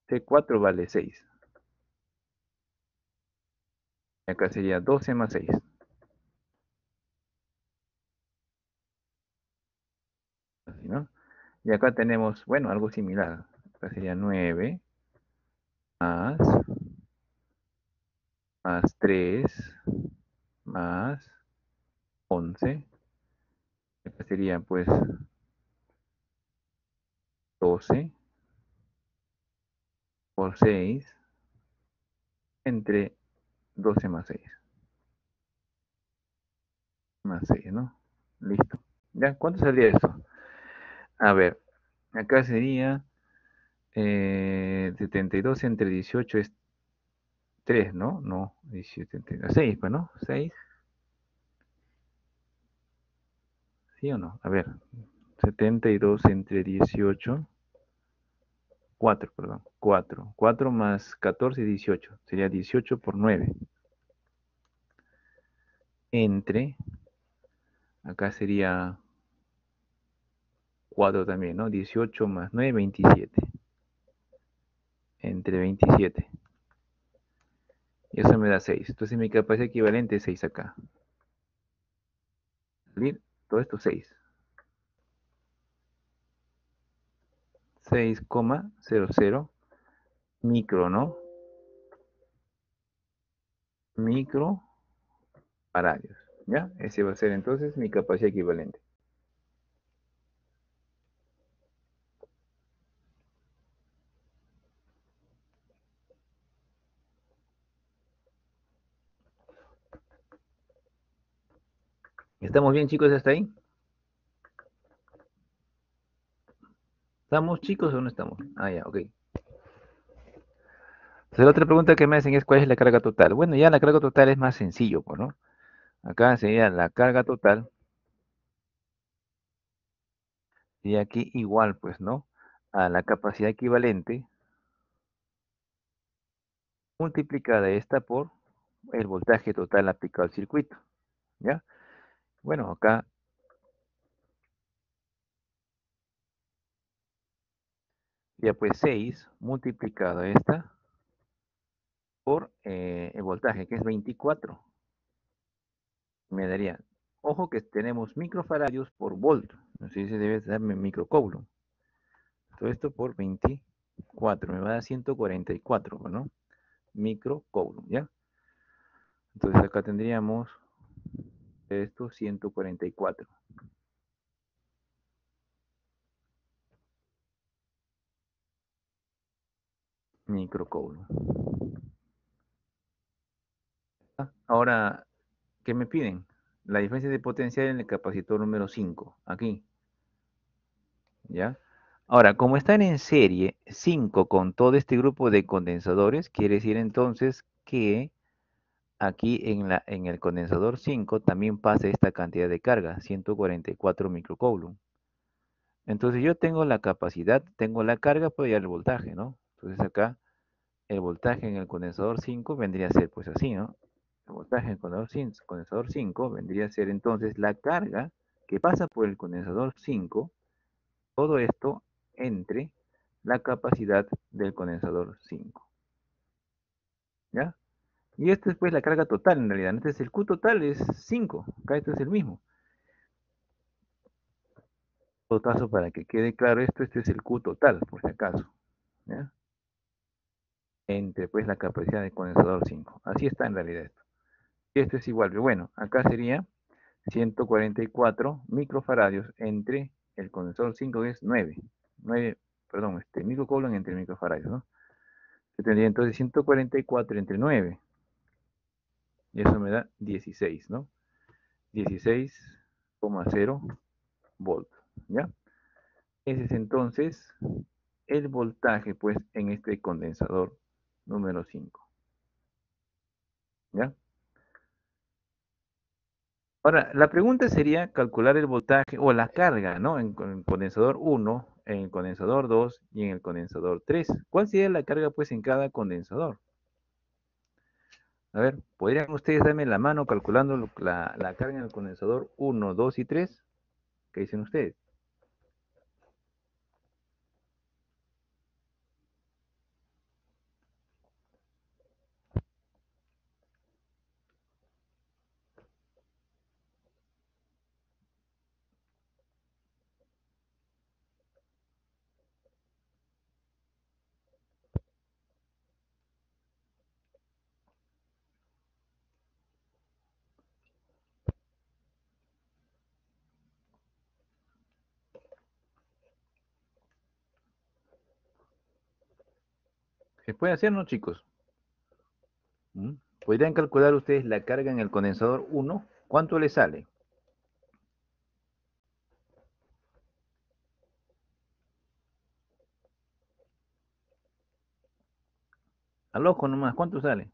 C4 vale 6. Acá sería 12 más 6. Así, ¿no? Y acá tenemos, bueno, algo similar. Acá sería 9 más, más 3 más 11. Acá sería pues 12 por 6 entre 12 más 6. Más 6, ¿no? Listo. ¿Ya? ¿Cuánto saldría esto? A ver, acá sería 72 entre 18 es 3, ¿no? No, 17 entre 6, pues, ¿no? 6, ¿sí o no? A ver, 72 entre 18, 4, perdón, 4. 4 más 14, 18. Sería 18 por 9. Entre, acá sería 4 también, ¿no? 18 más 9, 27. Entre 27. Y eso me da 6. Entonces mi capacidad equivalente es 6 acá. Salir, todo esto 6. 6,00 micro, ¿no? Microfaradios. ¿Ya? Ese va a ser entonces mi capacidad equivalente. ¿Estamos bien, chicos, hasta ahí? ¿Estamos, chicos, o no estamos? Ah, ya, ok. Entonces, la otra pregunta que me hacen es ¿cuál es la carga total? Bueno, ya la carga total es más sencillo, pues, ¿no? Acá sería la carga total, y aquí igual, pues, ¿no? A la capacidad equivalente multiplicada esta por el voltaje total aplicado al circuito, ¿ya? Bueno, acá ya pues 6 multiplicado esta por el voltaje, que es 24. Me daría, ojo que tenemos microfaradios por volt, así se debe darme microcoulomb. Todo esto por 24, me va a dar 144, ¿no? Microcoulomb, ¿ya? Entonces acá tendríamos esto 144 microcoulomb. Ahora, ¿qué me piden? La diferencia de potencial en el capacitor número 5, aquí, ¿ya? Ahora, como están en serie 5 con todo este grupo de condensadores, quiere decir entonces que aquí en el condensador 5 también pasa esta cantidad de carga, 144 microcoulomb. Entonces yo tengo la capacidad, tengo la carga, pero ya el voltaje, ¿no? Entonces acá el voltaje en el condensador 5 vendría a ser pues así, ¿no? El voltaje en el condensador 5 vendría a ser entonces la carga que pasa por el condensador 5, todo esto entre la capacidad del condensador 5, ¿ya? Y esta es pues la carga total en realidad. Entonces el Q total es 5, acá esto es el mismo. En todo caso, para que quede claro esto, este es el Q total, por si acaso, ¿ya? Entre pues la capacidad del condensador 5. Así está en realidad esto. Y esto es igual, pero bueno, acá sería 144 microfaradios entre el condensador 5 que es 9. 9, perdón, microcoulomb entre microfaradios, ¿no? Yo tendría entonces 144 entre 9. Y eso me da 16, ¿no? 16,0 volt, ¿ya? Ese es entonces el voltaje, pues, en este condensador número 5. ¿Ya? Ahora, la pregunta sería calcular el voltaje o la carga, ¿no? En el condensador uno, en el condensador 2 y en el condensador 3. ¿Cuál sería la carga, pues, en cada condensador? A ver, ¿podrían ustedes darme la mano calculando la carga en el condensador uno, 2 y 3? ¿Qué dicen ustedes? ¿Se puede hacer, no, chicos? ¿Mm? ¿Podrían calcular ustedes la carga en el condensador uno? ¿Cuánto le sale? Al ojo nomás, ¿cuánto sale?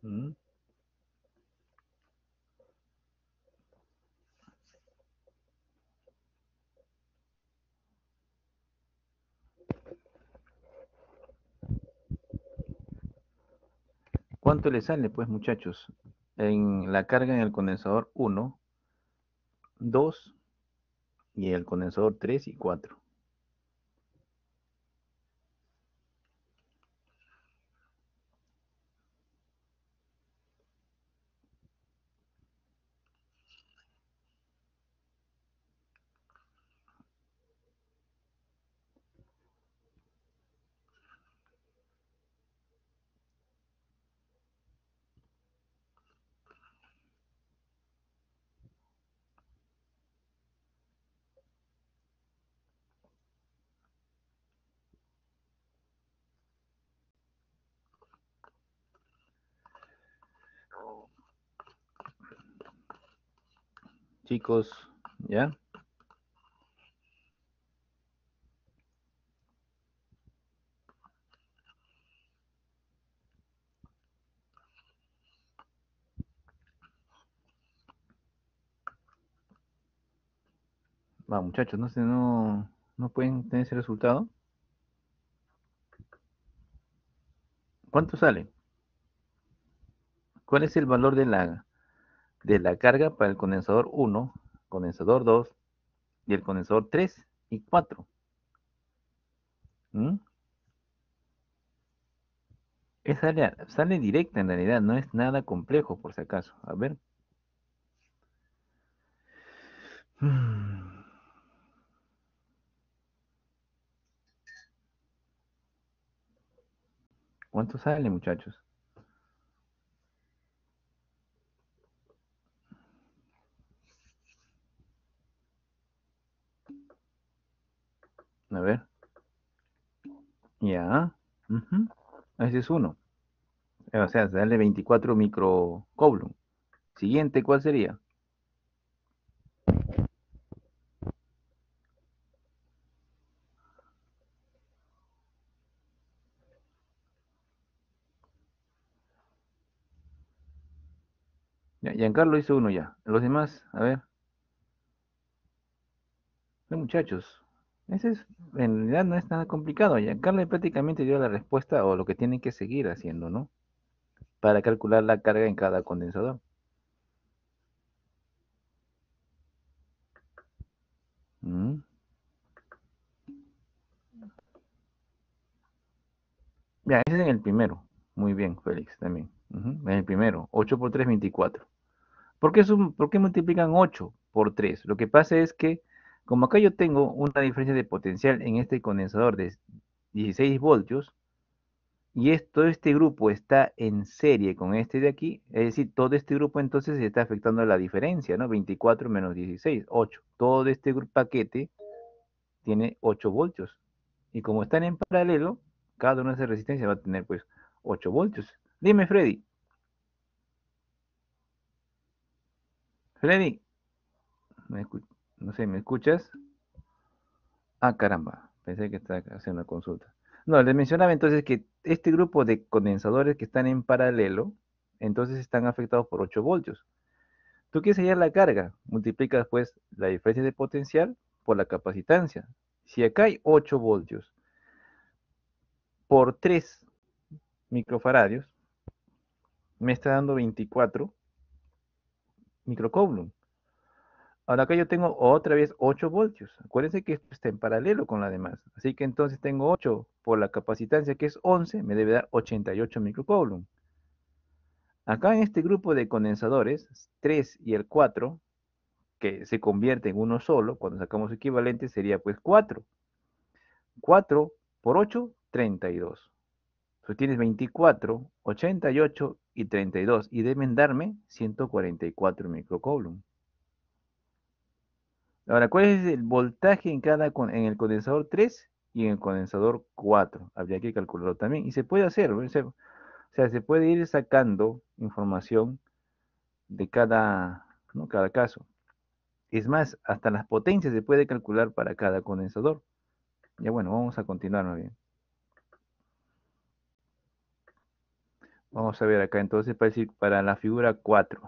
¿Mm? ¿Cuánto le sale, pues, muchachos? En la carga en el condensador uno, 2 y el condensador 3 y 4. Chicos, ¿ya? Va, muchachos, no pueden tener ese resultado. ¿Cuánto sale? ¿Cuál es el valor de la carga para el condensador uno, condensador 2 y el condensador 3 y 4? ¿Mm? Esa área sale directa en realidad, no es nada complejo por si acaso. A ver. Mm, ¿Cuánto sale, muchachos? A ver. Ya. Ujú. Ese es uno. O sea, sale 24 microcoulomb. Siguiente, ¿cuál sería? Ya, Giancarlo hizo uno ya. Los demás, a ver. No, muchachos. Ese es, en realidad no es nada complicado. Giancarlo prácticamente dio la respuesta o lo que tienen que seguir haciendo, ¿no? para calcular la carga en cada condensador. Mm. Ya, ese es en el primero. Muy bien, Félix, también. Ujú, en el primero, 8 por 3, 24. ¿Por qué multiplican 8 por 3? Lo que pasa es que, como acá yo tengo una diferencia de potencial en este condensador de 16 voltios, y todo este grupo está en serie con este de aquí, es decir, todo este grupo entonces se está afectando a la diferencia, ¿no? 24 menos 16, 8. Todo este paquete tiene 8 voltios. Y como están en paralelo, cada una de esas resistencias va a tener pues 8 voltios. Dime, Freddy. Freddy, no sé, ¿me escuchas? Ah, caramba, pensé que estaba haciendo una consulta. No, les mencionaba entonces que este grupo de condensadores que están en paralelo, entonces están afectados por 8 voltios. Tú quieres hallar la carga, multiplicas pues la diferencia de potencial por la capacitancia. Si acá hay 8 voltios por 3 microfaradios, me está dando 24 microcoulomb. Ahora acá yo tengo otra vez 8 voltios. Acuérdense que esto está en paralelo con la demás. Así que entonces tengo 8 por la capacitancia que es 11, me debe dar 88 microcoulomb. Acá en este grupo de condensadores, 3 y el 4, que se convierte en uno solo, cuando sacamos equivalente sería pues 4. 4 por 8, 32. Entonces tienes 24, 88 y 32 y deben darme 144 microcoulomb. Ahora, ¿cuál es el voltaje en en el condensador 3 y en el condensador 4? Habría que calcularlo también y se puede hacer, ¿no? O sea, se puede ir sacando información de ¿no? cada caso. Es más, hasta las potencias se puede calcular para cada condensador. Ya bueno, vamos a continuar más bien. Vamos a ver acá entonces para la figura 4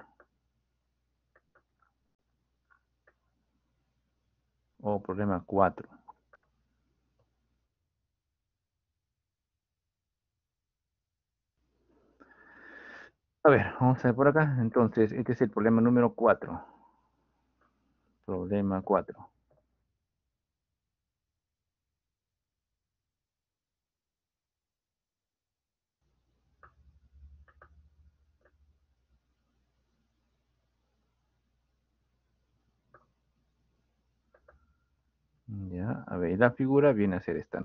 o problema 4. A ver, vamos a ver por acá. Entonces, este es el problema número 4. Problema 4. Ya, a ver, la figura viene a ser esta.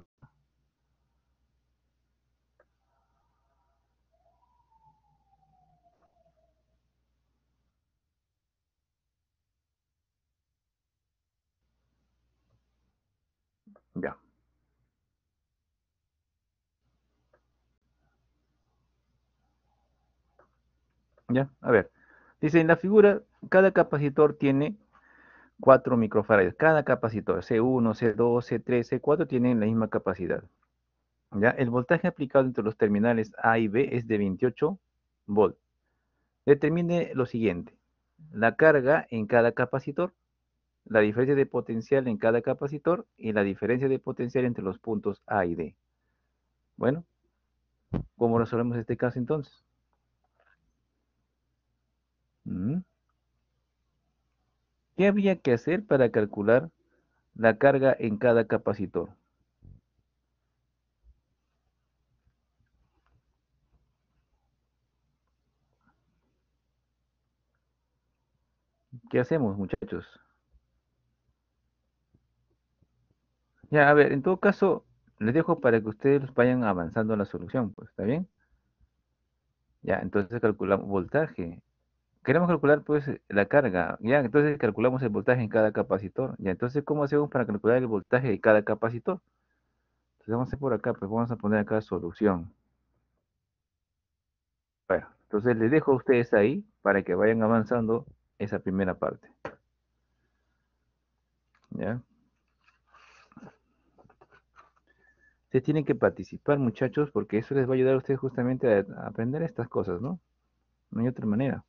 Ya, ya, a ver. Dice en la figura, cada capacitor tiene 4 microfarads. Cada capacitor, C1, C2, C3, C4 tienen la misma capacidad. Ya, el voltaje aplicado entre los terminales A y B es de 28 volts. Determine lo siguiente: la carga en cada capacitor, la diferencia de potencial en cada capacitor y la diferencia de potencial entre los puntos A y D. Bueno, ¿cómo resolvemos este caso entonces? Mm, ¿Qué habría que hacer para calcular la carga en cada capacitor? ¿Qué hacemos, muchachos? Ya, a ver, en todo caso, les dejo para que ustedes vayan avanzando en la solución, pues, ¿está bien? Ya, entonces calculamos voltaje. Queremos calcular, pues, la carga. Ya, entonces calculamos el voltaje en cada capacitor. Ya, entonces, ¿cómo hacemos para calcular el voltaje de cada capacitor? Entonces, vamos a hacer por acá, pues, vamos a poner acá solución. Bueno, entonces les dejo a ustedes ahí para que vayan avanzando esa primera parte. ¿Ya? Ustedes tienen que participar, muchachos, porque eso les va a ayudar a ustedes justamente a aprender estas cosas, ¿no? No hay otra manera.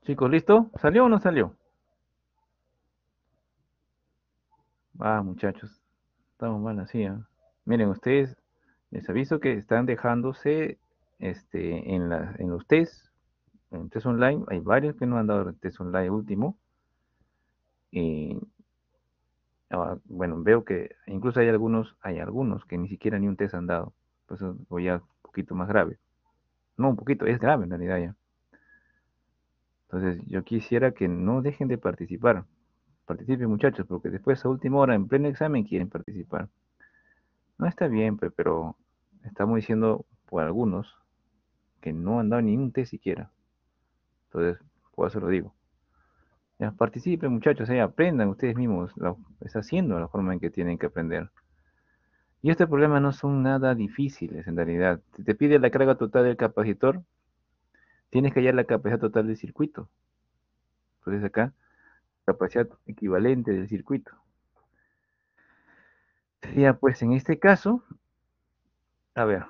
Chicos, ¿listo? ¿Salió o no salió? Ah, muchachos, estamos mal así, ¿ah? Miren, ustedes, les aviso que están dejándose en los test, en test online. Hay varios que no han dado el test online último. Y bueno, veo que incluso hay algunos que ni siquiera ni un test han dado. Pues eso o ya un poquito más grave. No, un poquito, es grave en realidad ya. Entonces, yo quisiera que no dejen de participar. Participen, muchachos, porque después a última hora, en pleno examen, quieren participar. No está bien, pero estamos diciendo por algunos que no han dado ni un test siquiera. Entonces, por eso lo digo. Ya, participen, muchachos, aprendan ustedes mismos. Está haciendo la forma en que tienen que aprender. Y estos problemas no son nada difíciles en realidad. Si te pide la carga total del capacitor, tienes que hallar la capacidad total del circuito. Entonces acá, capacidad equivalente del circuito. Sería pues en este caso, a ver,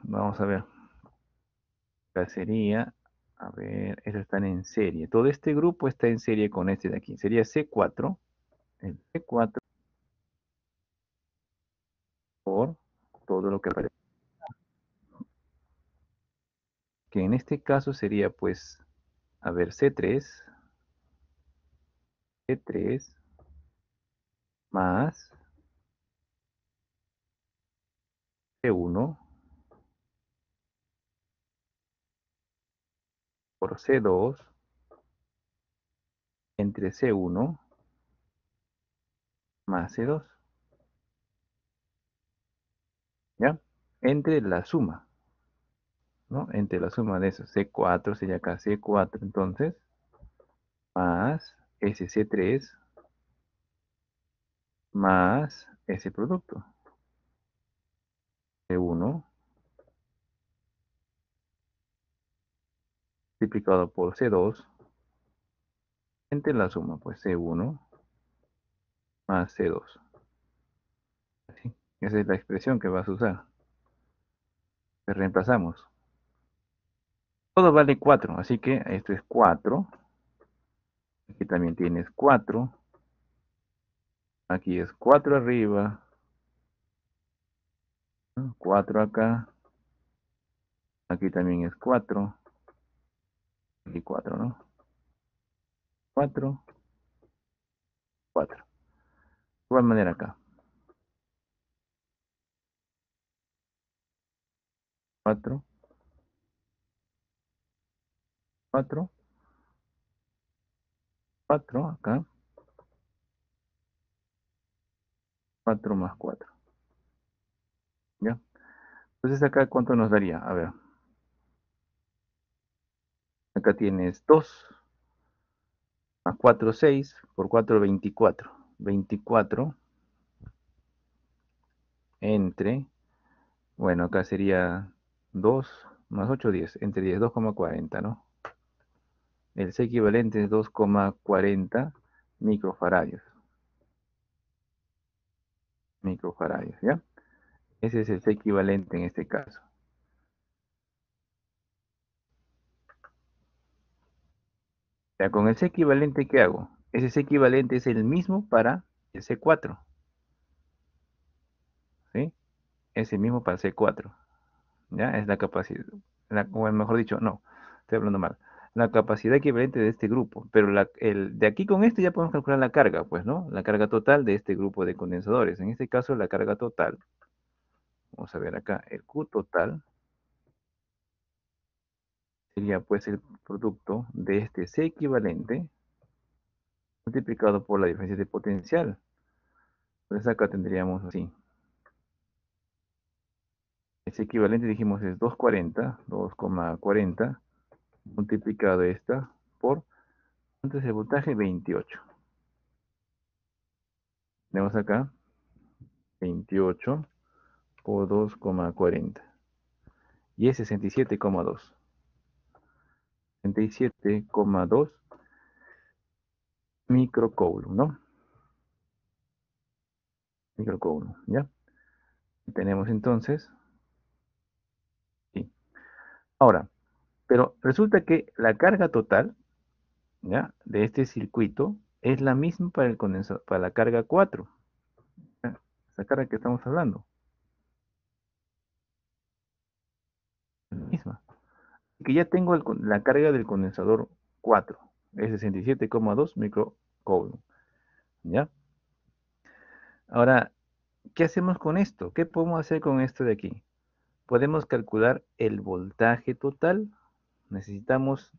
vamos a ver. Acá sería, a ver, estos están en serie. Todo este grupo está en serie con este de aquí. Sería C4, el C4 por todo lo que aparece. Que en este caso sería pues, a ver, C3 más C1 por C2 entre C1 más C2, ¿ya? Entre la suma, ¿no? Entre la suma de esos. C4 sería acá C4 entonces, más ese C3 más ese producto. C1 multiplicado por C2 entre la suma, pues C1 más C2. ¿Sí? Esa es la expresión que vas a usar. Que reemplazamos. Todo vale 4, así que esto es 4. Aquí también tienes 4. Aquí es 4 arriba, ¿no? 4 acá. Aquí también es 4. Aquí 4, ¿no? 4, 4. De igual manera acá. 4, 4, 4 acá. 4 más 4. ¿Ya? Entonces acá, ¿cuánto nos daría? A ver. Acá tienes 2 más 4, 6. Por 4, 24. 24 entre, bueno, acá sería 2 más 8, 10. Entre 10, 2,40, ¿no? El C equivalente es 2,40 microfaradios. Microfaradios, ¿ya? Ese es el C equivalente en este caso. Ya, con el C equivalente, ¿qué hago? Ese C equivalente es el mismo para el C4, ¿sí? Es el mismo para el C4, ¿ya? Es la capacidad, o mejor dicho, no, estoy hablando mal. La capacidad equivalente de este grupo, pero de aquí con este ya podemos calcular la carga, pues, ¿no? La carga total de este grupo de condensadores. En este caso, la carga total, vamos a ver acá, el Q total sería pues el producto de este C equivalente multiplicado por la diferencia de potencial. Entonces acá tendríamos así. Ese equivalente dijimos es 2,40 multiplicado esta por, ¿cuánto es el voltaje? 28. Tenemos acá 28 por 2,40. Y es 67,2. 67,2 microcoulomb, ¿no? Microcoulomb, ¿ya? Tenemos entonces, sí. Ahora, pero resulta que la carga total ¿ya? De este circuito es la misma para el condensador, para la carga 4, ¿ya? Esa carga que estamos hablando, la misma. Que ya tengo la carga del condensador 4, es 67,2 microcoulomb, ¿ya? Ahora, ¿qué hacemos con esto? ¿Qué podemos hacer con esto de aquí? Podemos calcular el voltaje total. Necesitamos,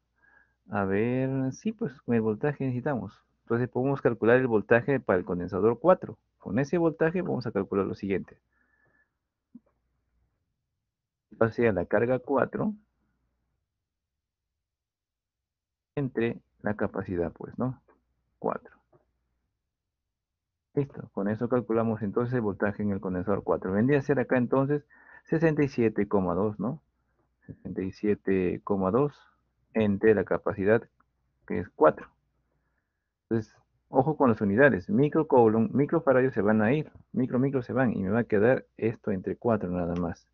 a ver, sí, pues con el voltaje necesitamos. Entonces podemos calcular el voltaje para el condensador 4. Con ese voltaje vamos a calcular lo siguiente. Pase a la carga 4 entre la capacidad, pues, ¿no? 4. Listo, con eso calculamos entonces el voltaje en el condensador 4. Vendría a ser acá entonces 67,2, ¿no? 67,2 entre la capacidad que es 4. Entonces, ojo con las unidades. Microcoulomb, microfaradio se van a ir. Micro se van y me va a quedar esto entre 4 nada más.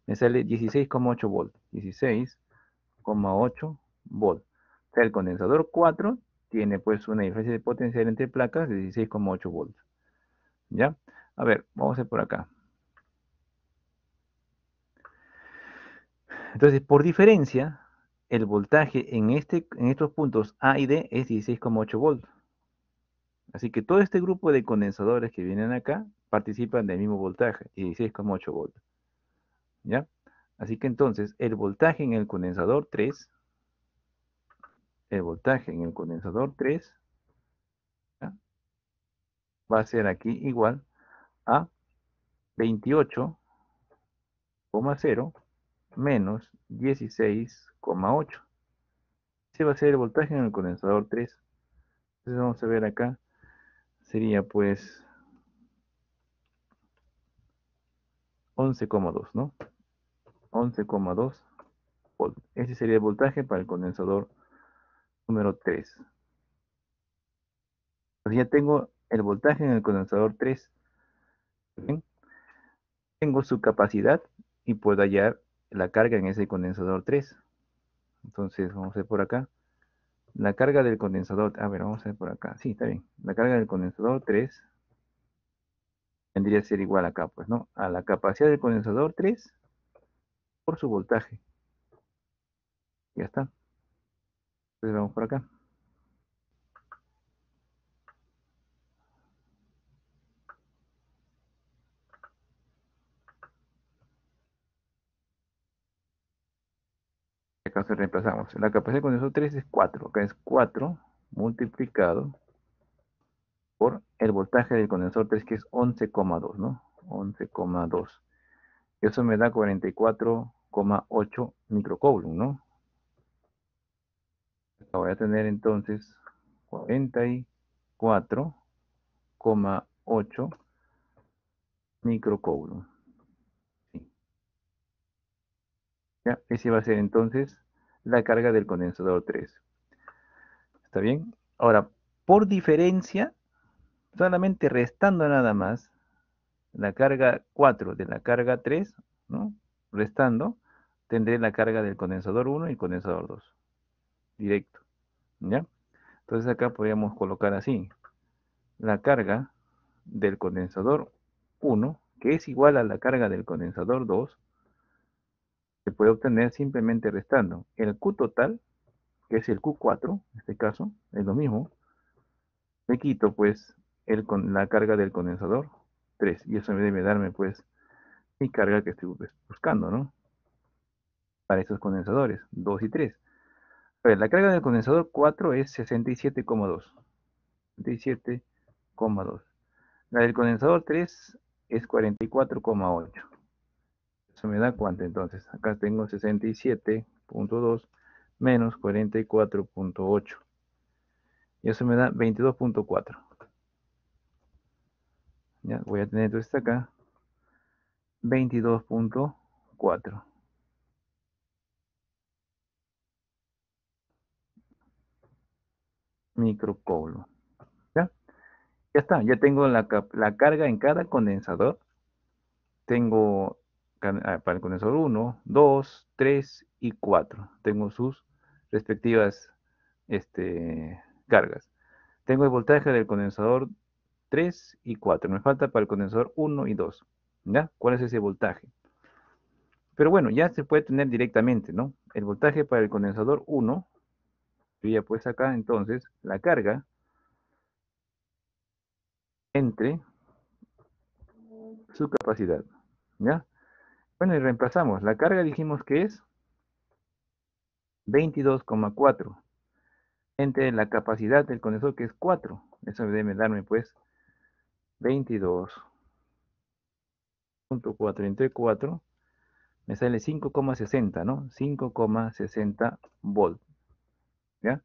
Me sale 16,8 volts. 16,8 volts. O sea, el condensador 4 tiene pues una diferencia de potencial entre placas de 16,8 volts. ¿Ya? A ver, vamos a ver por acá. Entonces, por diferencia, el voltaje en estos puntos A y D es 16,8 volts. Así que todo este grupo de condensadores que vienen acá participan del mismo voltaje, 16,8 volts. ¿Ya? Así que entonces, el voltaje en el condensador 3, ¿ya? Va a ser aquí igual a 28,0 menos 16,8. Ese va a ser el voltaje en el condensador 3. Entonces vamos a ver acá, sería pues 11,2, ¿no? 11,2 volts. Ese sería el voltaje para el condensador número 3. Entonces ya tengo el voltaje en el condensador 3. ¿Bien? Tengo su capacidad y puedo hallar la carga en ese condensador 3. Entonces vamos a ver por acá. La carga del condensador, a ver, vamos a ver por acá. Sí, está bien. La carga del condensador 3 vendría a ser igual acá, pues, ¿no? A la capacidad del condensador 3 por su voltaje. Ya está. Entonces vamos por acá. Acá se reemplazamos. La capacidad del condensador 3 es 4. Acá es 4 multiplicado por el voltaje del condensador 3 que es 11,2, ¿no? 11,2. Eso me da 44,8 microcoulomb, ¿no? Voy a tener entonces 44,8 microcoulomb. Sí. ¿Ya? Ese va a ser entonces la carga del condensador 3. ¿Está bien? Ahora, por diferencia, solamente restando nada más la carga 4 de la carga 3, ¿no? Restando, tendré la carga del condensador 1 y el condensador 2. Directo. ¿Ya? Entonces acá podríamos colocar así. La carga del condensador 1, que es igual a la carga del condensador 2, se puede obtener simplemente restando el Q total, que es el Q4, en este caso, es lo mismo. Le quito pues la carga del condensador 3, y eso me debe darme pues mi carga que estoy buscando, ¿no? Para esos condensadores, 2 y 3. A ver, la carga del condensador 4 es 67,2. 67,2. La del condensador 3 es 44,8. Eso me da cuánto entonces. Acá tengo 67,2 menos 44,8. Y eso me da 22,4. Ya, voy a tener entonces acá 22,4 microcoulomb. ¿Ya? Ya está, ya tengo la carga en cada condensador. Tengo para el condensador 1, 2, 3 y 4. Tengo sus respectivas cargas. Tengo el voltaje del condensador 3 y 4. Me falta para el condensador 1 y 2. ¿Ya? ¿Cuál es ese voltaje? Pero bueno, ya se puede tener directamente, ¿no? El voltaje para el condensador 1, sería pues acá entonces la carga entre su capacidad. ¿Ya? Bueno, y reemplazamos. La carga dijimos que es 22,4 entre la capacidad del condensador que es 4. Eso debe darme pues 22,4 entre 4. Me sale 5,60, ¿no? 5,60 volt, ¿ya?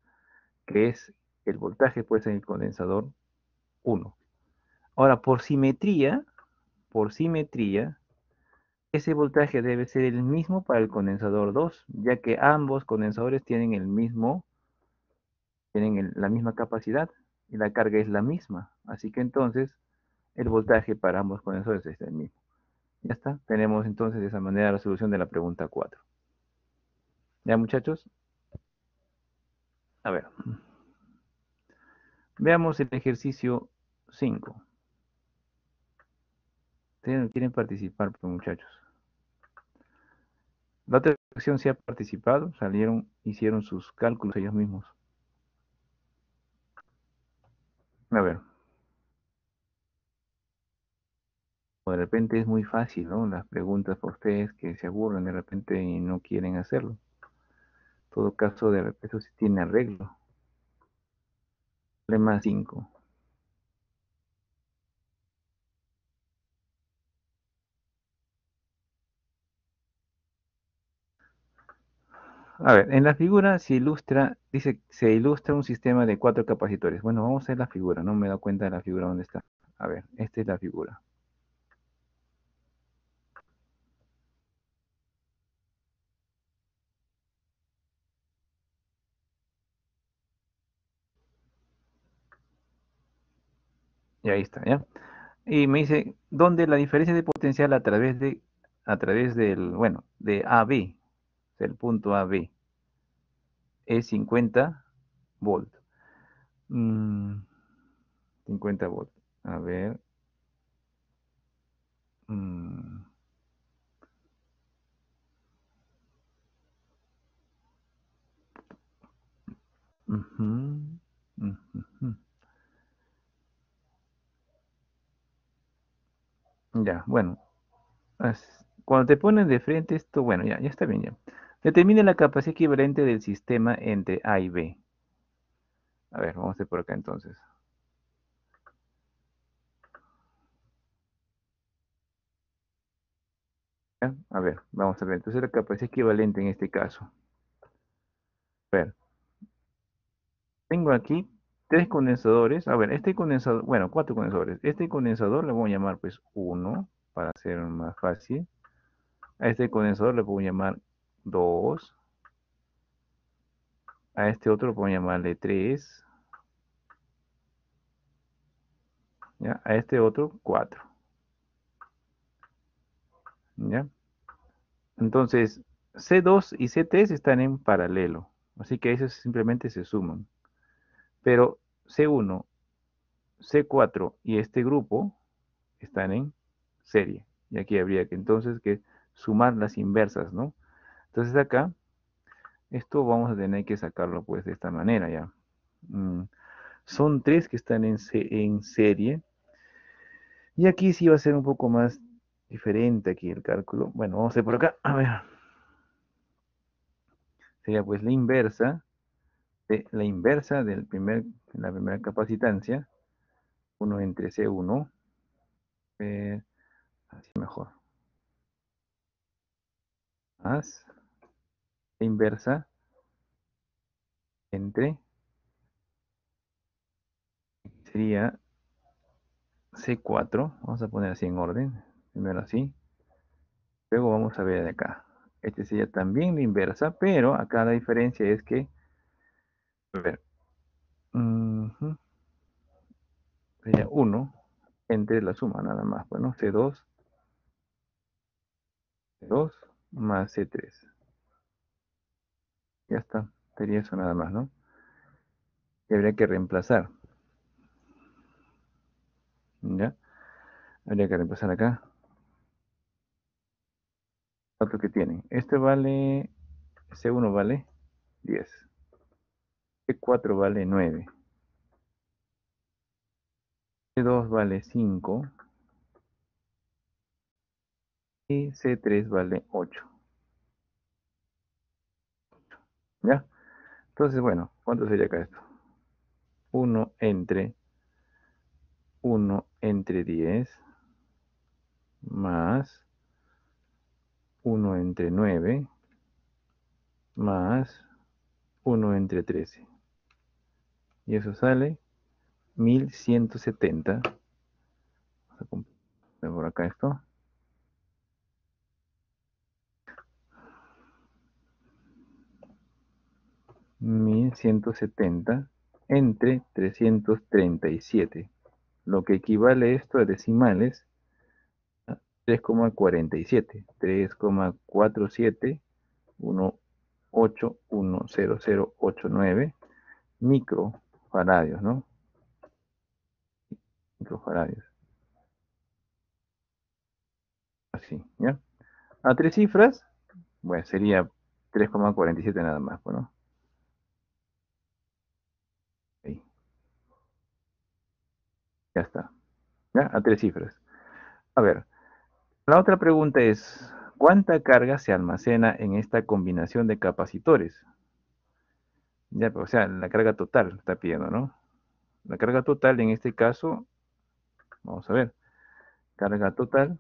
Que es el voltaje pues en el condensador 1. Ahora, por simetría, ese voltaje debe ser el mismo para el condensador 2, ya que ambos condensadores tienen la misma capacidad y la carga es la misma. Así que entonces el voltaje para ambos condensadores es el mismo. Ya está. Tenemos entonces de esa manera la solución de la pregunta 4. ¿Ya, muchachos? A ver, veamos el ejercicio 5. ¿Quieren participar, pues, muchachos? La otra sección sí ha participado, hicieron sus cálculos ellos mismos. A ver, o de repente es muy fácil, ¿no? Las preguntas por ustedes que se aburren de repente y no quieren hacerlo. En todo caso, de repente eso sí tiene arreglo. Problema 5. A ver, en la figura dice, se ilustra un sistema de 4 capacitores. Bueno, vamos a ver la figura, no me he dado cuenta de la figura dónde está. A ver, esta es la figura. Y ahí está, ¿ya? Y me dice, ¿dónde la diferencia de potencial a través del, bueno, de AB, del punto AB, es 50 volt? Mm, 50 volt. A ver. mm, ujú, ujú. Ya, bueno. Cuando te pones de frente esto, bueno, ya está bien ya. Determine la capacidad equivalente del sistema entre A y B. A ver, vamos a ver por acá entonces. ¿Ya? A ver, vamos a ver. Entonces la capacidad equivalente en este caso. A ver, tengo aquí 3 condensadores. A ver, este condensador, bueno, 4 condensadores. Este condensador le voy a llamar pues 1 para hacer más fácil. A este condensador le puedo llamar 2. A este otro le puedo llamarle 3. ¿Ya? A este otro 4. ¿Ya? Entonces, C2 y C3 están en paralelo, así que esos simplemente se suman. Pero C1, C4 y este grupo están en serie. Y aquí habría que entonces que sumar las inversas, ¿no? Entonces acá, esto vamos a tener que sacarlo pues de esta manera ya. Mm, Son 3 que están en serie. Y aquí sí va a ser un poco más diferente aquí el cálculo. Bueno, vamos a ver por acá. A ver, sería pues la inversa la primera capacitancia, 1 entre C1, así mejor, más la inversa entre, sería C4, vamos a poner así en orden, primero así, luego vamos a ver de acá. Este sería también la inversa, pero acá la diferencia es que, a ver, ujú, sería 1 entre la suma nada más, bueno, C2 más C3. Ya está, sería eso nada más, ¿no? y habría que reemplazar. ¿Ya? Habría que reemplazar acá. Otro que tiene. Este vale, C1 vale 10. C4 vale 9. C2 vale 5. Y C3 vale 8. ¿Ya? Entonces, bueno, ¿cuánto sería acá esto? 1 entre 10 más 1 entre 9 más 1 entre 13. Y eso sale 1170. Vamos a poner por acá esto. 1170 entre 337. Lo que equivale esto a decimales a 3,47. 3,4718100089 microfaradios, ¿no? Microfaradios. Así, ¿ya? A tres cifras, bueno, sería 3,47 nada más, bueno. Ahí, ya está. ¿Ya? A tres cifras. A ver, la otra pregunta es, ¿cuánta carga se almacena en esta combinación de capacitores? Ya, o sea, la carga total está pidiendo, ¿no? La carga total en este caso, vamos a ver, carga total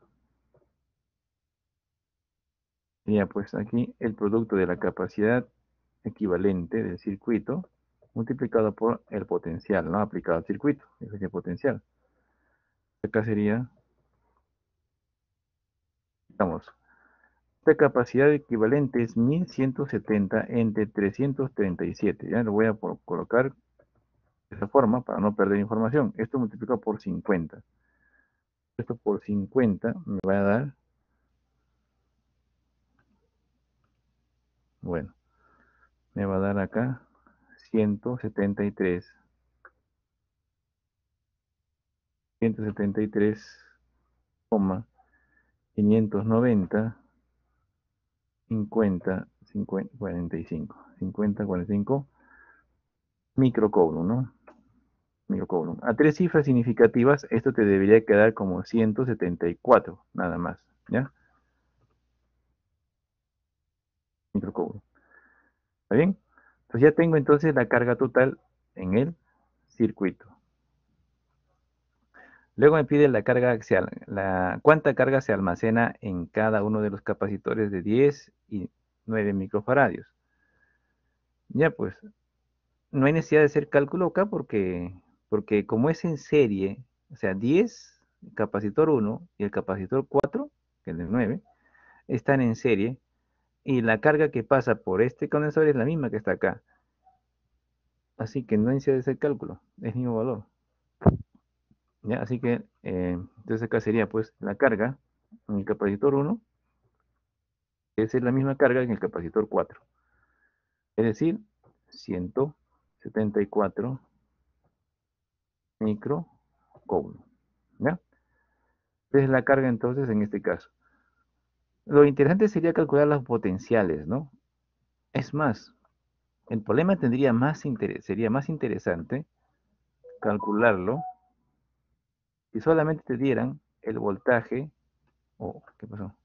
sería pues aquí el producto de la capacidad equivalente del circuito multiplicado por el potencial, ¿no? Aplicado al circuito, ese es el potencial. Acá sería, vamos, esta capacidad equivalente es 1170 entre 337. Ya lo voy a colocar de esa forma para no perder información. Esto multiplicado por 50. Esto por 50 me va a dar, bueno, me va a dar acá 173. 173,590 50 50 45 50 45 microcoulomb, ¿no? Microcoulomb. A tres cifras significativas, esto te debería quedar como 174, nada más, ¿ya? Microcoulomb. ¿Está bien? Entonces ya tengo entonces la carga total en el circuito. Luego me pide la carga axial, cuánta carga se almacena en cada uno de los capacitores de 10 y 9 microfaradios. Ya pues, no hay necesidad de hacer cálculo acá porque como es en serie, o sea, 10, el capacitor 1 y el capacitor 4, que es el 9, están en serie y la carga que pasa por este condensador es la misma que está acá. Así que no hay necesidad de hacer cálculo, es el mismo valor. ¿Ya? Así que, entonces acá sería pues la carga en el capacitor 1, que es la misma carga en el capacitor 4. Es decir, 174 microcoulomb. ¿Ya? Esa es la carga entonces en este caso. Lo interesante sería calcular los potenciales, ¿no? Es más, el problema sería más interesante calcularlo si solamente te dieran el voltaje. Oh, ¿qué pasó?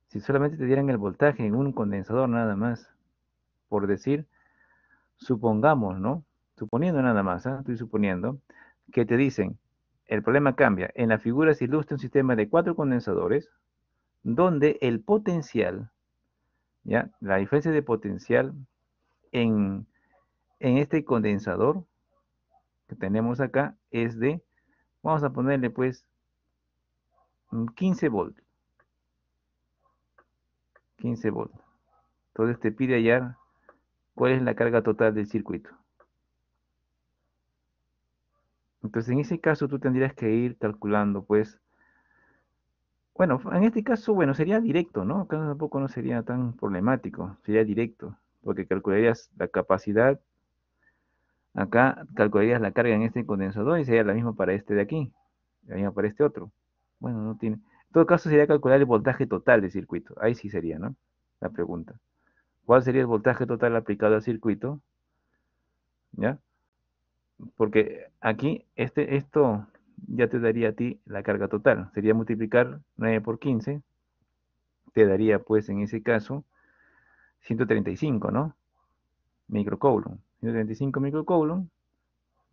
Si solamente te dieran el voltaje en un condensador nada más, por decir, supongamos, ¿no? Suponiendo nada más, ¿ah? Estoy suponiendo que te dicen, el problema cambia. En la figura se ilustra un sistema de 4 condensadores donde el potencial, ¿ya? La diferencia de potencial en, en este condensador que tenemos acá es de, vamos a ponerle pues 15 volts. 15 volts. Entonces te pide hallar cuál es la carga total del circuito. Entonces en ese caso tú tendrías que ir calculando pues Bueno, en este caso, bueno, sería directo, ¿no? Acá tampoco no sería tan problemático, sería directo, porque calcularías la capacidad, acá calcularías la carga en este condensador y sería la misma para este de aquí, la misma para este otro. Bueno, no tiene. En todo caso, sería calcular el voltaje total del circuito. Ahí sí sería, ¿no? La pregunta. ¿Cuál sería el voltaje total aplicado al circuito? ¿Ya? Porque aquí, esto ya te daría a ti la carga total. Sería multiplicar 9 por 15, te daría pues en ese caso 135, ¿no? Microcoulomb. 135 microcoulomb.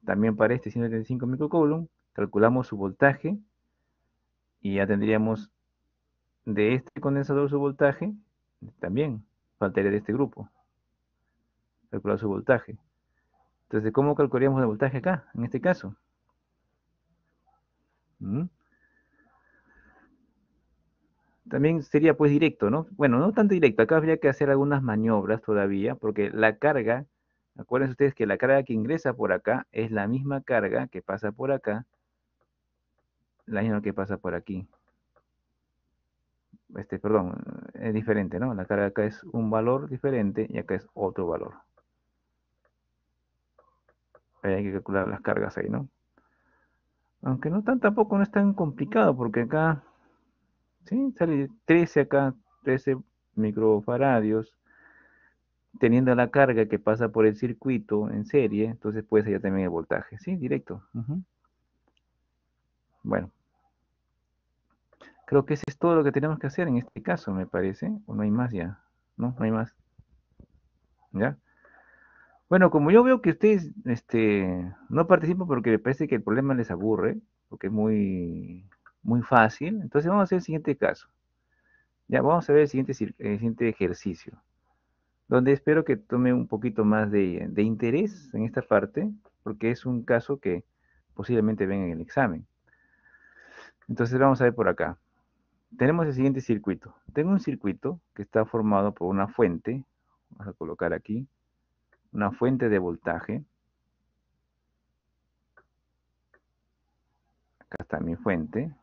También para este 135 microcoulomb, calculamos su voltaje y ya tendríamos de este condensador su voltaje. También faltaría de este grupo, calcular su voltaje. Entonces, ¿cómo calcularíamos el voltaje acá, en este caso? ¿Mm? También sería pues directo, ¿no? Bueno, no tanto directo, acá habría que hacer algunas maniobras todavía, porque la carga, acuérdense ustedes que la carga que ingresa por acá es la misma carga que pasa por acá, la misma que pasa por aquí. Perdón, es diferente, ¿no? La carga acá es un valor diferente y acá es otro valor. Ahí hay que calcular las cargas ahí, ¿no? Aunque no tan, tampoco no es tan complicado, porque acá, sí, sale 13 acá, 13 microfaradios, teniendo la carga que pasa por el circuito en serie, entonces puedes hallar también el voltaje, ¿sí? Directo. Ujú. Bueno, creo que eso es todo lo que tenemos que hacer en este caso, me parece, o no hay más ya, ¿no? No hay más, ¿ya? Bueno, como yo veo que ustedes, no participan porque me parece que el problema les aburre, porque es muy fácil, entonces vamos a hacer el siguiente caso. Ya, vamos a ver el siguiente, el siguiente ejercicio, donde espero que tome un poquito más de interés en esta parte, porque es un caso que posiblemente venga en el examen. Entonces vamos a ver por acá. Tenemos el siguiente circuito. Tengo un circuito que está formado por una fuente, vamos a colocar aquí, una fuente de voltaje. Acá está mi fuente,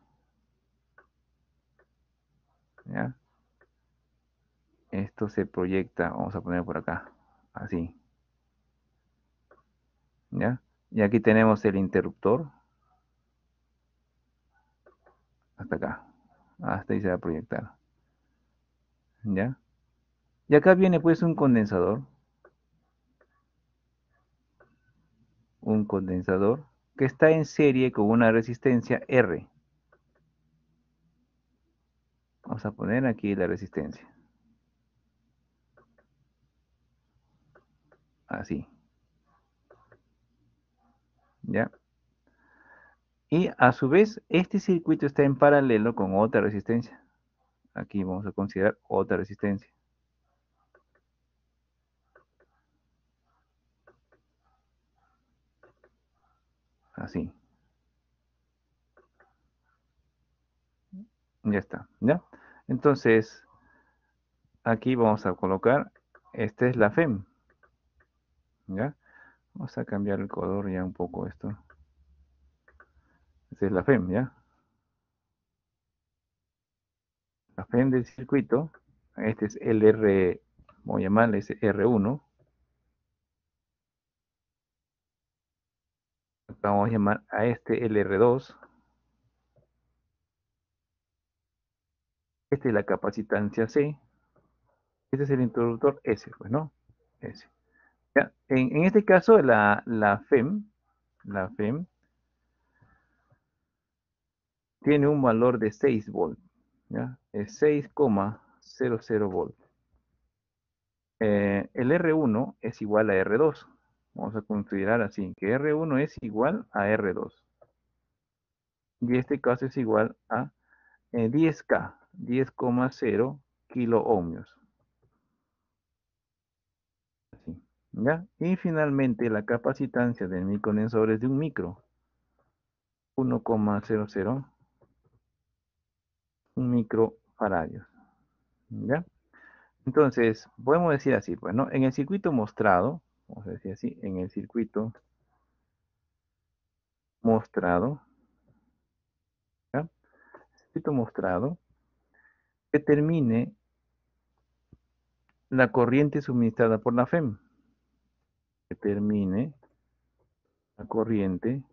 ¿ya? Esto se proyecta, vamos a poner por acá, así, ¿ya? Y aquí tenemos el interruptor, hasta acá, hasta ahí se va a proyectar, ¿ya? Y acá viene pues un condensador que está en serie con una resistencia R. Vamos a poner aquí la resistencia, así, ¿ya? Y a su vez, este circuito está en paralelo con otra resistencia. Aquí vamos a considerar otra resistencia, así, ya está, ¿ya? Entonces, aquí vamos a colocar, esta es la FEM, ¿ya? Vamos a cambiar el color ya un poco esto. Esta es la FEM, ¿ya? La FEM del circuito, este es el R, voy a llamarle ese R1. Vamos a llamar a este el R2. Esta es la capacitancia C. Este es el interruptor S, pues, ¿no? S. Ya, en este caso, la FEM tiene un valor de 6 volts, ¿ya? Es 6,00 volts. El R1 es igual a R2. Vamos a considerar así, que R1 es igual a R2. Y este caso es igual a 10K, 10,0 kilo ohmios. Así, ¿ya? Y finalmente la capacitancia del microcondensador es de un micro, 1,00, un microfaradio, ¿ya? Entonces, podemos decir así, pues, ¿no? En el circuito mostrado, vamos a decir así, en el circuito mostrado, ¿ya? Circuito mostrado, Determine la corriente suministrada por la FEM. Determine la corriente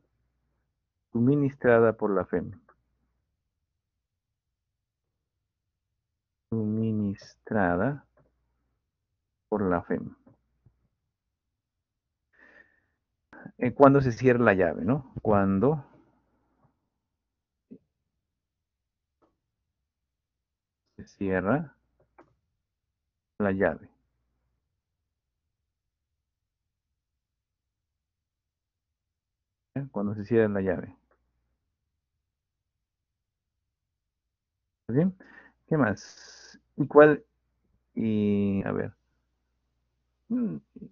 suministrada por la FEM. Suministrada por la FEM. Cuando se cierra la llave, ¿no? Cuando se cierra la llave. Cuando se cierra la llave. ¿Bien? ¿Qué más? ¿Y cuál? Y a ver.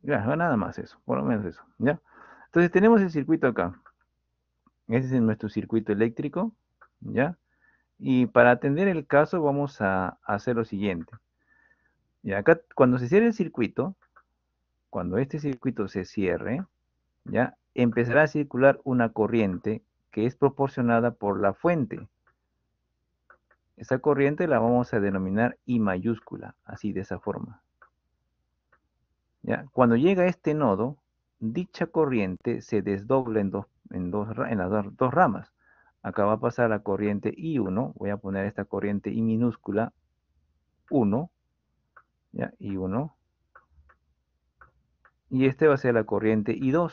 Ya, nada más eso, por lo menos eso, ¿ya? Entonces tenemos el circuito acá. Ese es nuestro circuito eléctrico, ¿ya? Y para atender el caso vamos a hacer lo siguiente. Y acá, cuando se cierre el circuito, cuando este circuito se cierre, ¿ya? Empezará a circular una corriente que es proporcionada por la fuente. Esa corriente la vamos a denominar I mayúscula, así de esa forma. ¿Ya? Cuando llega a este nodo, dicha corriente se desdobla en las dos ramas. Acá va a pasar la corriente I1, voy a poner esta corriente I minúscula 1, ¿ya? I1, y este va a ser la corriente I2,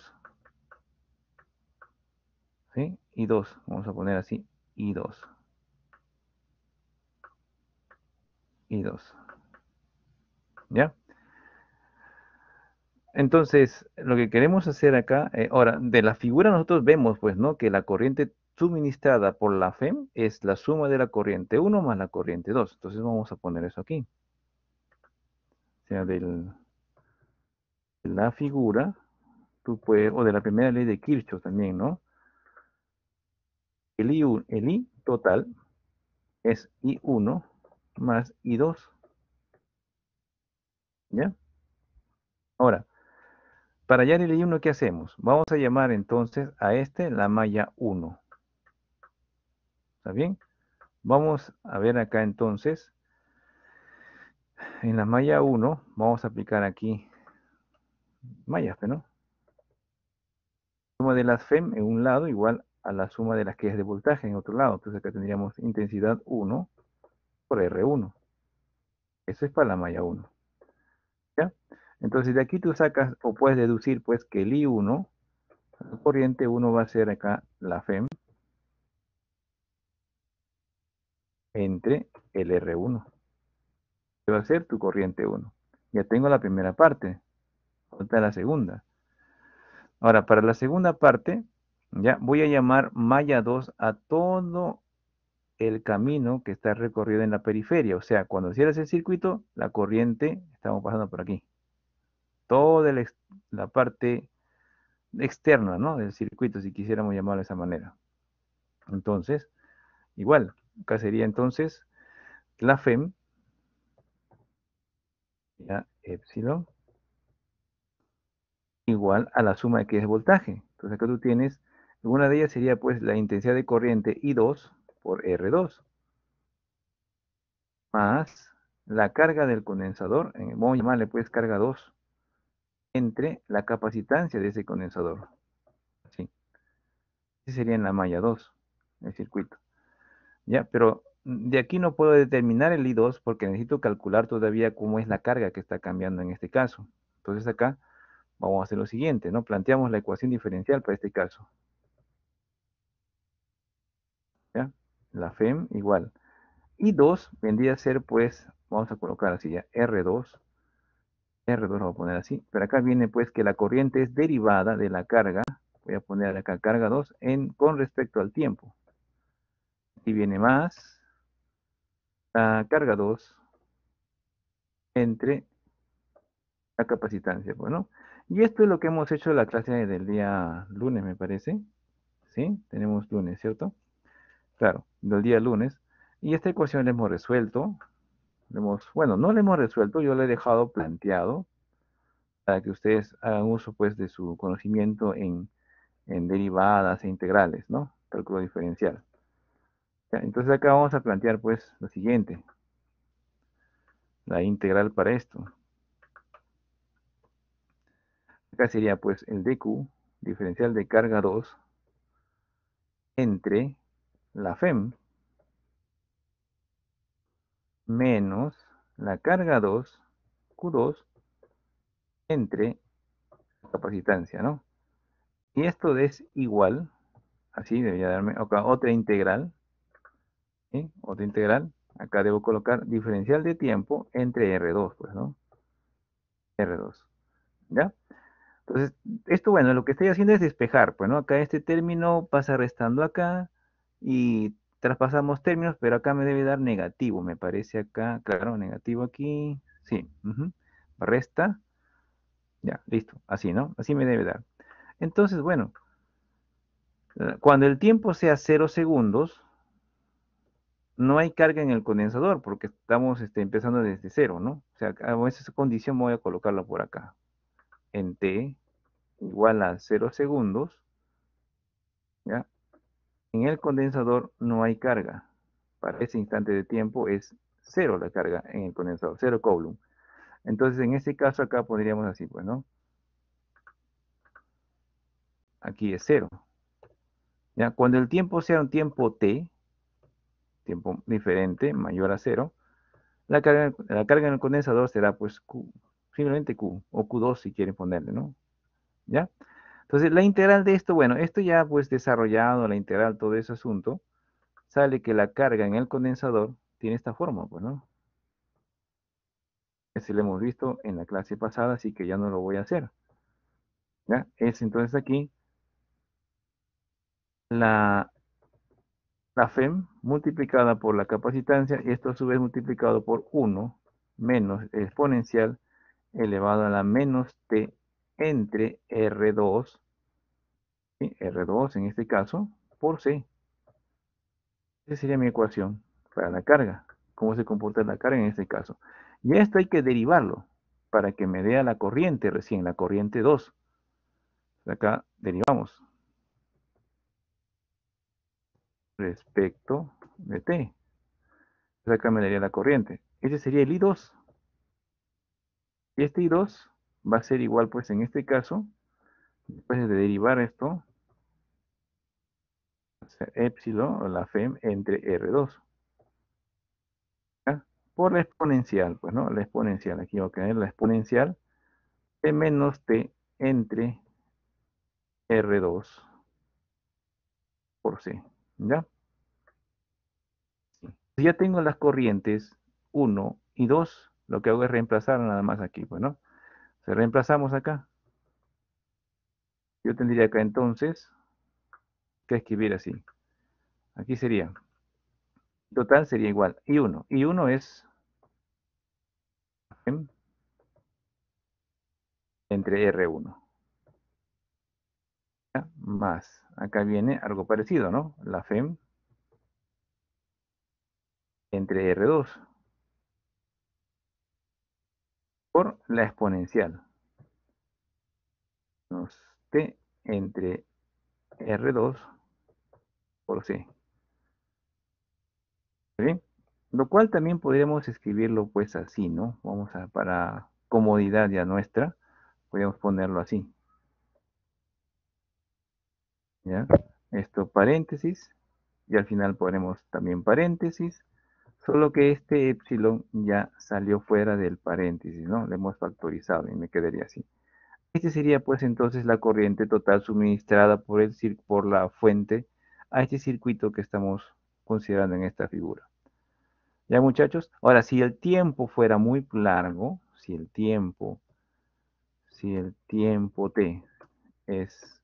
¿sí? I2, vamos a poner así, I2, I2, ¿ya? Entonces, lo que queremos hacer acá, ahora, de la figura nosotros vemos, pues, ¿no? Que la corriente suministrada por la FEM es la suma de la corriente 1 más la corriente 2. Entonces vamos a poner eso aquí. O sea, de la figura, tú puedes, o de la primera ley de Kirchhoff también, ¿no? El I total es I1 más I2, ¿ya? Ahora, para hallar el I1, ¿qué hacemos? Vamos a llamar entonces a este la malla 1. ¿Está bien? Vamos a ver acá entonces, en la malla 1, vamos a aplicar aquí mallas, ¿no? Suma de las FEM en un lado igual a la suma de las que es de voltaje en otro lado. Entonces acá tendríamos intensidad 1 por R1. Eso es para la malla 1. ¿Ya? Entonces de aquí tú sacas o puedes deducir pues que el I1, la corriente 1 va a ser acá la FEM entre el R1. ¿Qué va a ser tu corriente 1? Ya tengo la primera parte, falta la segunda. Ahora, para la segunda parte, ya voy a llamar malla 2 a todo el camino que está recorrido en la periferia. O sea, cuando cierras el circuito, la corriente, estamos pasando por aquí. Toda la parte externa, ¿no? Del circuito, si quisiéramos llamarlo de esa manera. Entonces, igual, acá sería entonces la FEM, ya, epsilon, igual a la suma de que es voltaje. Entonces acá tú tienes, una de ellas sería pues la intensidad de corriente I2 por R2, más la carga del condensador, vamos a llamarle pues carga 2, entre la capacitancia de ese condensador. Sí, esa sería en la malla 2, el circuito. Ya, pero de aquí no puedo determinar el I2 porque necesito calcular todavía cómo es la carga que está cambiando en este caso. Entonces acá vamos a hacer lo siguiente, ¿no? Planteamos la ecuación diferencial para este caso. ¿Ya? La FEM igual. I2 vendría a ser, pues, vamos a colocar así ya, R2 lo voy a poner así, pero acá viene pues que la corriente es derivada de la carga, voy a poner acá carga 2 con respecto al tiempo. Y viene más la carga 2 entre la capacitancia, bueno. Y esto es lo que hemos hecho en la clase del día lunes, me parece. ¿Sí? Tenemos lunes, ¿cierto? Claro, del día lunes. Y esta ecuación la hemos resuelto. Bueno, no la hemos resuelto, yo la he dejado planteado para que ustedes hagan uso pues de su conocimiento en derivadas e integrales, ¿no? Cálculo diferencial. Ya, entonces acá vamos a plantear pues lo siguiente. la integral para esto. Acá sería pues el dq, diferencial de carga 2, entre la FEM menos la carga 2, Q2, entre la capacitancia, ¿no? Y esto es igual, así debería darme acá otra integral, ¿sí? Otra integral, acá debo colocar diferencial de tiempo entre R2, pues, ¿no? R2, ¿ya? Entonces, esto, bueno, lo que estoy haciendo es despejar, pues, ¿no? Acá este término pasa restando acá y traspasamos términos, pero acá me debe dar negativo, me parece acá, claro, negativo aquí, sí, resta, ya, listo, así, ¿no? Así me debe dar. Entonces, bueno, cuando el tiempo sea 0 segundos, no hay carga en el condensador porque estamos empezando desde cero, ¿no? O sea, a esa condición voy a colocarla por acá. En t igual a 0 segundos, ¿ya? En el condensador no hay carga. Para ese instante de tiempo es cero la carga en el condensador, cero Coulomb. Entonces, en este caso acá pondríamos así, pues, ¿no? Aquí es cero. ¿Ya? Cuando el tiempo sea un tiempo t, tiempo diferente, mayor a cero, la carga en el condensador será pues Q, simplemente Q, o Q2 si quieren ponerle, ¿no? ¿Ya? Entonces, la integral de esto, bueno, esto ya pues desarrollado, la integral, todo ese asunto, sale que la carga en el condensador tiene esta forma, pues, ¿no? Ese lo hemos visto en la clase pasada, así que ya no lo voy a hacer. ¿Ya? Es entonces aquí la, la FEM multiplicada por la capacitancia, y esto a su vez multiplicado por 1 menos el exponencial elevado a la menos t entre R2, ¿sí? R2 en este caso, por C. Esa sería mi ecuación para la carga. ¿Cómo se comporta la carga en este caso? Y esto hay que derivarlo para que me dé la corriente recién, la corriente 2. Acá derivamos respecto de T. Entonces acá me daría la corriente. Ese sería el I2. Y este I2 va a ser igual, pues en este caso, después de derivar esto, va a ser epsilon o la FEM entre R2. ¿Ya? Por la exponencial, pues, ¿no? La exponencial, aquí voy a tener la exponencial de menos T entre R2 por C. ¿Ya? Sí. Si ya tengo las corrientes 1 y 2, lo que hago es reemplazar nada más aquí, pues, ¿no? Se reemplazamos acá. Yo tendría acá entonces que escribir así. Aquí sería, total sería igual, I1. I1 es FEM entre R1. ¿Ya? Más, acá viene algo parecido, ¿no? La FEM entre R2 por la exponencial. Menos T entre R2 por C. ¿Sí? Lo cual también podríamos escribirlo pues así, ¿no? Vamos a, para comodidad ya nuestra, podríamos ponerlo así. ¿Ya? Esto paréntesis, y al final ponemos también paréntesis, solo que este epsilon ya salió fuera del paréntesis, ¿no? Lo hemos factorizado y me quedaría así. Este sería pues entonces la corriente total suministrada por la fuente a este circuito que estamos considerando en esta figura. ¿Ya, muchachos? Ahora, si el tiempo fuera muy largo, si el tiempo t es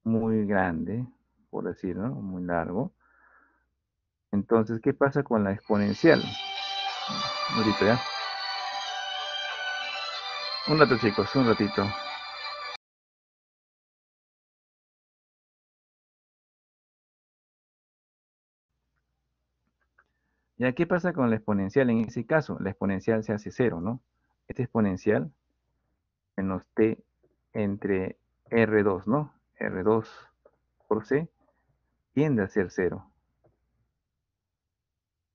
muy grande, por decirlo, muy largo, entonces, ¿qué pasa con la exponencial? Un ratito, ¿ya? Un rato, chicos, un ratito. ¿Ya qué pasa con la exponencial en ese caso? La exponencial se hace cero, ¿no? Esta exponencial menos t entre R2, ¿no? R2 por C tiende a ser cero.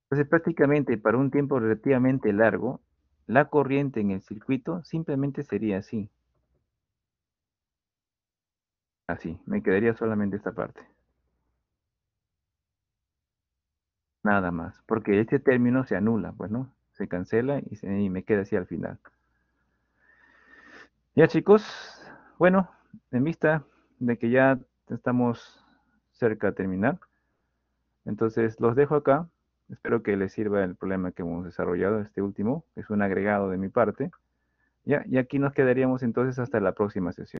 Entonces, prácticamente para un tiempo relativamente largo, la corriente en el circuito simplemente sería así. Así, me quedaría solamente esta parte. Nada más, porque este término se anula, pues, ¿no? Se cancela y me queda así al final. Ya, chicos, bueno, en vista de que ya estamos cerca de terminar, entonces los dejo acá. Espero que les sirva el problema que hemos desarrollado, este último, que es un agregado de mi parte. Ya, y aquí nos quedaríamos entonces hasta la próxima sesión.